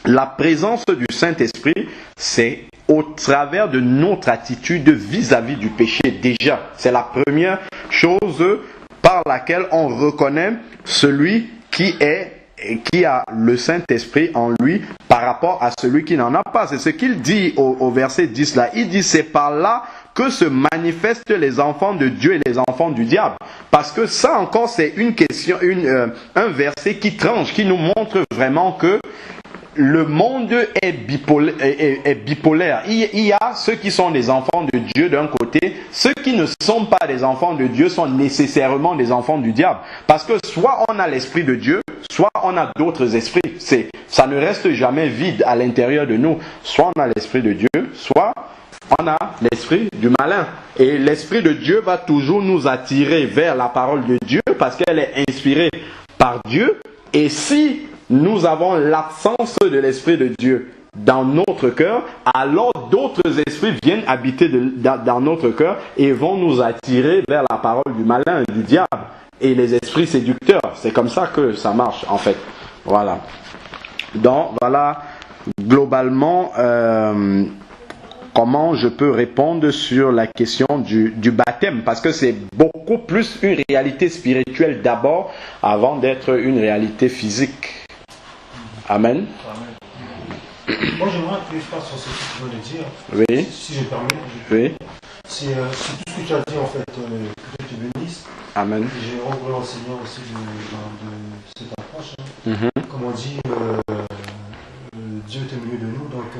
la présence du Saint-Esprit, c'est au travers de notre attitude vis-à-vis du péché déjà. C'est la première chose par laquelle on reconnaît celui qui a le Saint-Esprit en lui par rapport à celui qui n'en a pas. C'est ce qu'il dit au verset 10 là. Il dit c'est par là que se manifestent les enfants de Dieu et les enfants du diable. Parce que ça encore c'est une question, un verset qui tranche, qui nous montre vraiment que le monde est bipolaire. Il y a ceux qui sont des enfants de Dieu d'un côté, ceux qui ne sont pas des enfants de Dieu sont nécessairement des enfants du diable. Parce que soit on a l'esprit de Dieu, soit on a d'autres esprits. Ça ne reste jamais vide à l'intérieur de nous. Soit on a l'esprit de Dieu, soit on a l'esprit du malin. Et l'esprit de Dieu va toujours nous attirer vers la parole de Dieu parce qu'elle est inspirée par Dieu. Et si nous avons l'absence de l'Esprit de Dieu dans notre cœur, alors d'autres esprits viennent habiter dans notre cœur et vont nous attirer vers la parole du malin et du diable et les esprits séducteurs. C'est comme ça que ça marche en fait. Voilà. Donc voilà globalement comment je peux répondre sur la question du baptême, parce que c'est beaucoup plus une réalité spirituelle d'abord avant d'être une réalité physique. Amen. Moi, j'aimerais que je passe sur ce que tu viens de dire. Oui. Si je permets. Oui. C'est tout ce que tu as dit, en fait, que Dieu te bénisse. Amen. Et j'ai rencontré le Seigneur aussi de cette approche. Comme on dit, Dieu est au milieu de nous, donc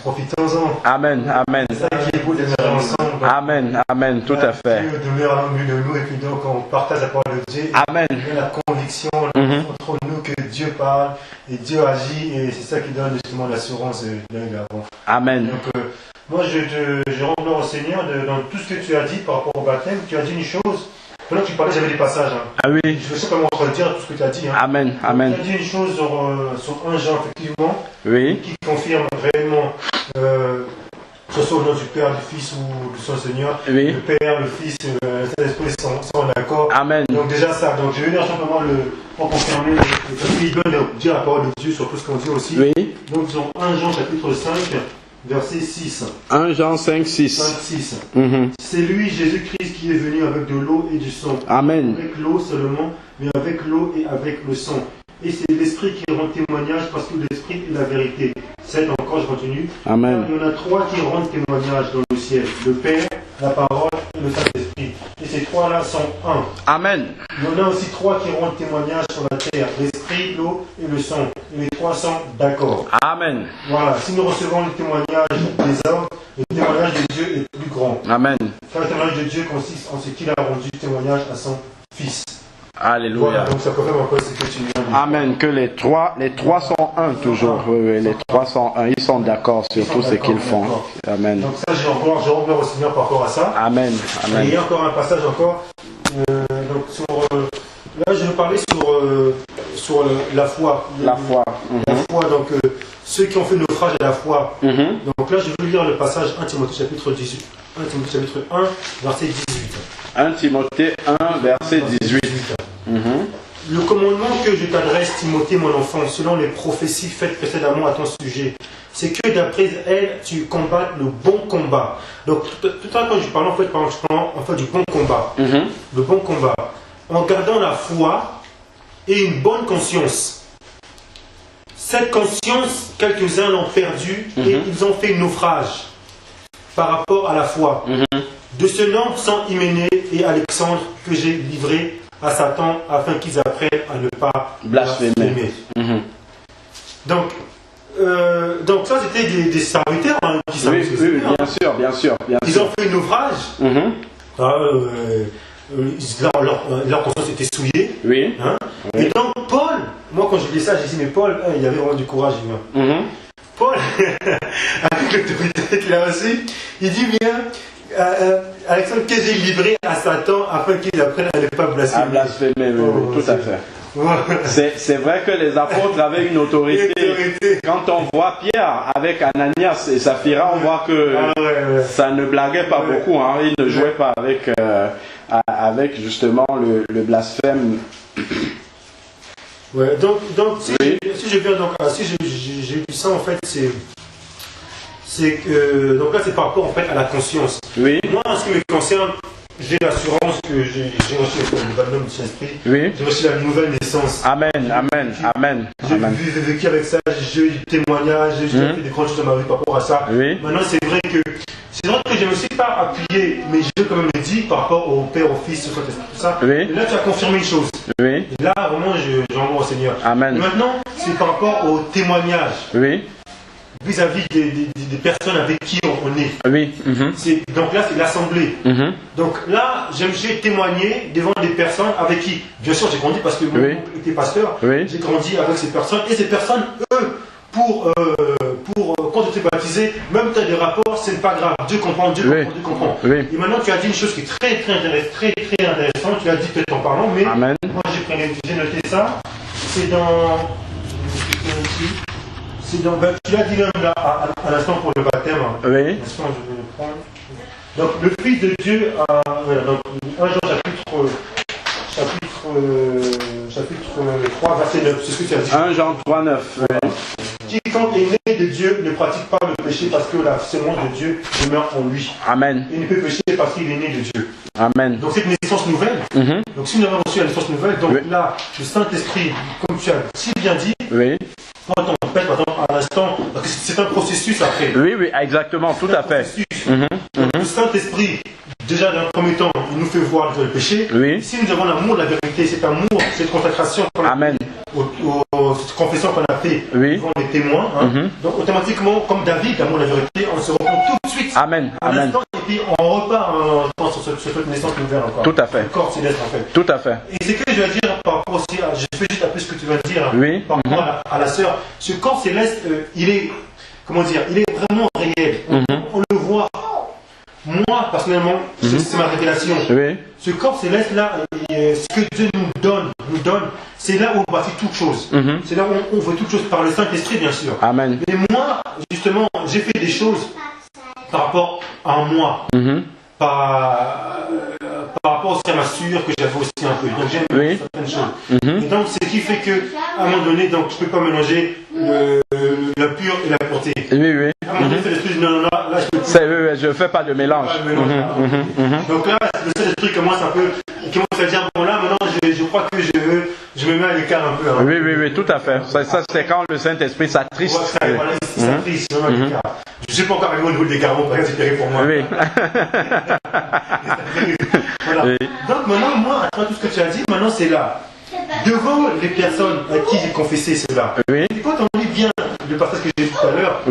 profitons-en. Amen. Amen. C'est ça qui est beau de venir ensemble. Amen. Amen. Tout à fait. Dieu demeure au milieu de nous et puis donc on partage la parole de Dieu. Amen. Il y a la conviction entre nous que Dieu parle et Dieu agit et c'est ça qui donne justement l'assurance d'aller de l'avant. Amen. Donc moi je rends gloire au Seigneur dans tout ce que tu as dit par rapport au baptême. Tu as dit une chose. Pendant que tu parlais, j'avais des passages. Ah oui. Je ne sais pas comment redire tout ce que tu as dit. Amen. Amen. Tu as dit une chose sur 1 Jean, effectivement, oui. Qui confirme réellement, que ce soit au nom du Père, du Fils ou du Saint-Seigneur, oui. Le Père, le Fils, le Saint-Esprit sont d'accord. Amen. Donc déjà ça. Donc je vais venir simplement pour confirmer, parce qu'il doit dire la parole de Dieu sur tout ce qu'on dit aussi. Oui. Donc disons 1 Jean chapitre 5. Verset 6. 1 Jean 5, 6. 5, 6. C'est lui, Jésus-Christ, qui est venu avec de l'eau et du sang. Amen. Avec l'eau seulement, mais avec l'eau et avec le sang. Et c'est l'Esprit qui rend témoignage parce que l'Esprit est la vérité. 7 encore, je continue. Amen. Il y en a 3 qui rendent témoignage dans le ciel. Le Père, la parole et le Saint-Esprit. Et ces 3-là sont un. Amen. Il y en a aussi 3 qui rendent témoignage sur la terre. L'Esprit, l'eau et le sang. Et les 3 sont d'accord. Amen. Voilà. Si nous recevons le témoignage des hommes, le témoignage de Dieu est plus grand. Amen. Car le témoignage de Dieu consiste en ce qu'il a rendu témoignage à son Fils. Alléluia. Voilà, donc ça confirme encore ce que tu viens de dire. Amen. Que les trois sont un toujours. Oui, les 3 sont un. Ils sont d'accord sur tout ce qu'ils font. Amen. Donc ça, je rends gloire au Seigneur par rapport à ça. Amen. Amen. Et il y a encore un passage encore. Donc là, je vais parler sur la foi. La foi. La foi, donc ceux qui ont fait naufrage à la foi. Donc là, je vais lire le passage 1 Timothée chapitre 18. 1 Timothée chapitre 1, verset 18. 1 Timothée 1, verset 18. Le commandement que je t'adresse, Timothée, mon enfant, selon les prophéties faites précédemment à ton sujet, c'est que d'après elle, tu combats le bon combat. Donc, tout à l'heure, quand je parle, en fait, du bon combat. Le bon combat. En gardant la foi et une bonne conscience. Cette conscience, quelques-uns l'ont perdue et ils ont fait naufrage par rapport à la foi. De ce nom sont Hyménée et Alexandre que j'ai livrés à Satan afin qu'ils apprennent à ne pas blasphémer. Donc ça c'était des serviteurs qui savaient ce que c'était. Bien sûr. Ils ont fait naufrage. Leur conscience était souillée. Et donc Paul, moi quand je dis ça, j'ai dit mais Paul, il avait vraiment du courage. Paul, avec l'autorité qu'il a reçue, il dit bien, Alexandre, que j'ai livré à Satan afin qu'il apprenne à ne pas blasphémer. À blasphémer, tout à fait. C'est vrai que les apôtres avaient une autorité. Quand on voit Pierre avec Ananias et Saphira, on voit que ça ne blaguait pas beaucoup. Il ne jouait pas avec justement le blasphème. Donc si j'ai vu ça en fait, c'est que donc là c'est par rapport en fait à la conscience. Moi en ce qui me concerne, j'ai l'assurance que j'ai reçu le baptême du Saint-Esprit. J'ai reçu la nouvelle naissance. Amen. J'ai vécu avec ça, j'ai eu du témoignage, j'ai fait des grandes choses dans ma vie par rapport à ça. Maintenant c'est vrai que je ne me suis pas appuyé, mais je quand même le dire par rapport au Père, au Fils, au Saint-Esprit, tout ça. Et là tu as confirmé une chose. Et là vraiment j'envoie au Seigneur. Amen. Et maintenant c'est par rapport au témoignage. Vis-à-vis des personnes avec qui on est. Donc là, c'est l'assemblée. Donc là, j'ai témoigné devant des personnes avec qui, bien sûr, j'ai grandi parce que mon oncle était pasteur. J'ai grandi avec ces personnes. Et ces personnes, eux, quand tu es baptisé, même si tu as des rapports, c'est pas grave. Dieu comprend. Et maintenant, tu as dit une chose qui est très intéressante. Tu l'as dit peut-être en parlant, mais moi, j'ai noté ça. C'est dans... tu l'as dit même là, à l'instant pour le baptême. L'instant, je vais le prendre. Donc, le Fils de Dieu, donc, 1 Jean chapitre 3, verset 9, c'est ce que tu as dit. 1 Jean 3, 9. Quiconque est né de Dieu ne pratique pas le péché parce que la semence de Dieu demeure en lui. Amen. Il ne peut pécher parce qu'il est né de Dieu. Amen. Donc cette naissance nouvelle, donc si nous avons reçu la naissance nouvelle, donc là, le Saint-Esprit, comme tu as si bien dit, quand on pète, à l'instant, parce que c'est un processus après. Exactement, tout à fait. Le Saint-Esprit, déjà dans un premier temps, il nous fait voir le péché. Si nous avons l'amour de la vérité, cet amour, cette consacration qu'on a fait, cette confession qu'on a fait devant les témoins, donc automatiquement, comme David, l'amour de la vérité, on se reprend tout de suite. Amen. Et puis on repart sur cette naissance nouvelle encore. Tout à fait. Le corps céleste en fait. Tout à fait. Et c'est que je vais dire par rapport aussi à, je fais juste un peu ce que tu vas dire par rapport à la sœur. Ce corps céleste, il est, comment dire, il est vraiment réel. On le voit. Moi, personnellement, c'est ma révélation. Ce corps céleste là, ce que Dieu nous donne, c'est là où on bâtit toute chose. C'est là où on veut toute chose par le Saint-Esprit, bien sûr. Amen. Mais moi, justement, j'ai fait des choses par rapport à moi. Par rapport aussi à ma sueur que j'avais aussi un peu. Donc j'aime certaines choses. Et donc ce qui fait que à un moment donné, donc je ne peux pas mélanger la pure et la pureté. À un moment donné, l'esprit dit non, là je ne fais pas de mélange. Donc là, le Saint-Esprit commence à dire bon là maintenant je crois que je me mets à l'écart un peu. Oui, tout à fait. Ça c'est quand le Saint-Esprit s'attriste. Ça s'attriste, à l'écart. Je ne sais pas encore arrivé au niveau de l'égarement, parce que c'est terrible pour moi. Donc maintenant, moi, à tout ce que tu as dit, maintenant c'est là. Devant les personnes à qui j'ai confessé cela. Et quand on lit bien le passage que j'ai dit tout à l'heure,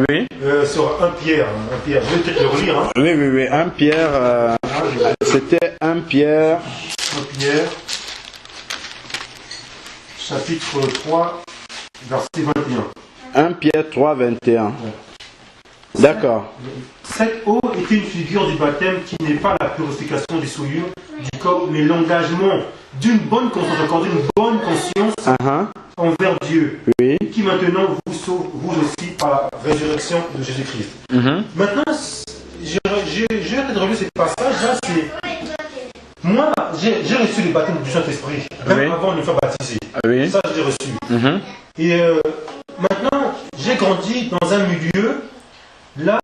sur 1 Pierre, je vais peut-être le relire. 1 Pierre, c'était 1 Pierre. 1 Pierre, chapitre 3, verset 21. 1 Pierre 3, 21. D'accord. Cette eau était une figure du baptême qui n'est pas la purification des souillures du corps, mais l'engagement d'une bonne conscience, encore d'une bonne conscience envers Dieu, qui maintenant vous sauve, vous aussi, par la résurrection de Jésus-Christ. Maintenant, j'ai relu ces passages-là, moi, j'ai reçu le baptême du Saint-Esprit, même avant de me faire baptiser. Ça, j'ai reçu. Et maintenant, j'ai grandi dans un milieu, là,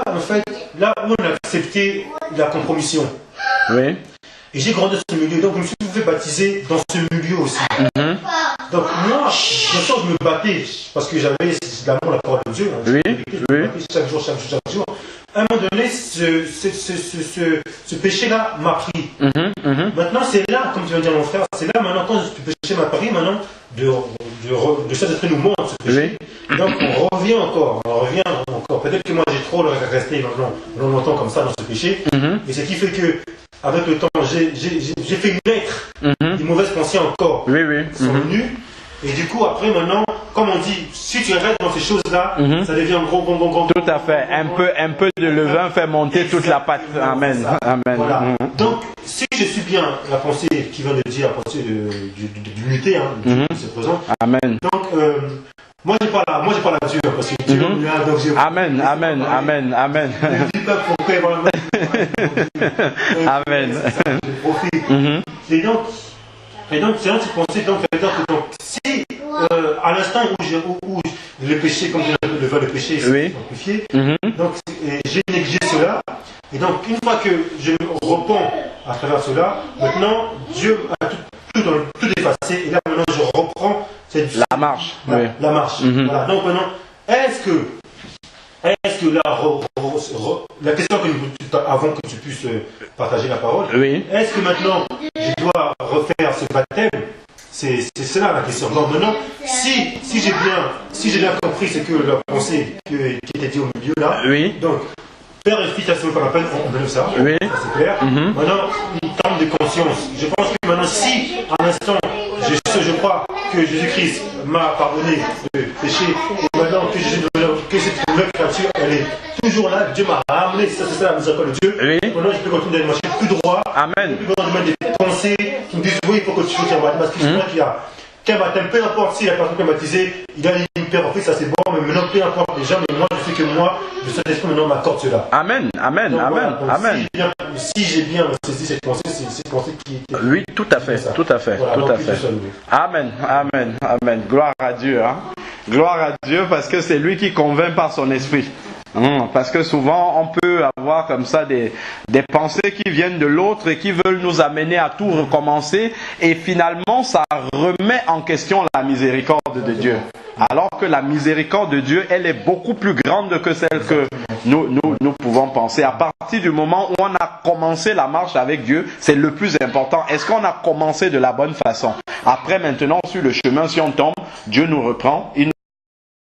en fait, là où on a accepté la compromission. Oui. Et j'ai grandi dans ce milieu, donc je me suis fait baptiser dans ce milieu aussi. Donc moi, bien sûr, je me battais parce que j'avais l'amour, la parole de Dieu. Hein. Oui, oui. Chaque jour. À un moment donné, ce péché-là m'a pris. Maintenant, c'est là, comme tu viens de dire mon frère, c'est là maintenant quand ce péché m'a pris, maintenant, de Saint-Esprit nous montre ce péché. Oui. Donc on revient encore. Peut-être que moi j'ai trop resté longtemps comme ça dans ce péché. Et ce qui fait que, avec le temps, j'ai fait naître des mauvaises pensées encore. Oui, oui. Sont venues. Et du coup, après, maintenant, comme on dit, si tu restes dans ces choses-là, ça devient gros. Tout à fait. Un peu de levain fait monter toute la pâte. Amen. Amen. Voilà. Donc, si je suis bien la pensée qui vient de dire, la pensée d'unité, c'est présent. Amen. Donc, moi, j'ai pas la Dieu, parce que Dieu est là, donc j'ai... Amen. Je dis pas pourquoi, Amen. Je profite. Et donc, c'est là que tu pensais, donc, si, à l'instant où le péché, comme je le péché, c'est amplifié, donc, j'ai négligé cela, et donc, une fois que je repens à travers cela, maintenant, Dieu a tout effacé, et là, maintenant, je reprends la marche. La marche. Voilà. Donc, maintenant, est-ce que la question que avant que tu puisses partager la parole, est-ce que maintenant je dois refaire ce baptême? C'est cela la question. Donc maintenant, si j'ai bien compris ce que la pensée qui était dit au milieu là, donc Père et Fils, ça se rappelle, on donne ça, c'est clair. Maintenant, une terme de conscience. Je pense que maintenant, si à l'instant je crois que Jésus-Christ m'a pardonné le péché, et maintenant que cette nouvelle créature, elle est toujours là, Dieu m'a ramené, c'est ça la miséricorde de Dieu. Maintenant, je peux continuer d'aller marcher plus droit. Amen. Je peux continuer des pensées qui me disent, oui, il faut que tu fasses un baptême, parce que je crois qu'il y a qu'un baptême, peu importe si la personne est baptisée, il a une paix en fait, ça c'est bon, mais maintenant, peu importe les gens, mais moi, je sais que moi, le Saint-Esprit maintenant m'accorde cela. Amen. Donc, voilà. Si j'ai bien saisi cette pensée, c'est cette pensée qui est... Oui, tout à fait. Voilà, Amen. Gloire à Dieu. Gloire à Dieu, parce que c'est lui qui convainc par son esprit. Parce que souvent on peut avoir comme ça des pensées qui viennent de l'autre et qui veulent nous amener à tout recommencer, et finalement ça remet en question la miséricorde de Dieu. Alors que la miséricorde de Dieu, elle est beaucoup plus grande que celle que nous pouvons penser. À partir du moment où on a commencé la marche avec Dieu, c'est le plus important. Est-ce qu'on a commencé de la bonne façon? Après, maintenant, sur le chemin, si on tombe, Dieu nous reprend, il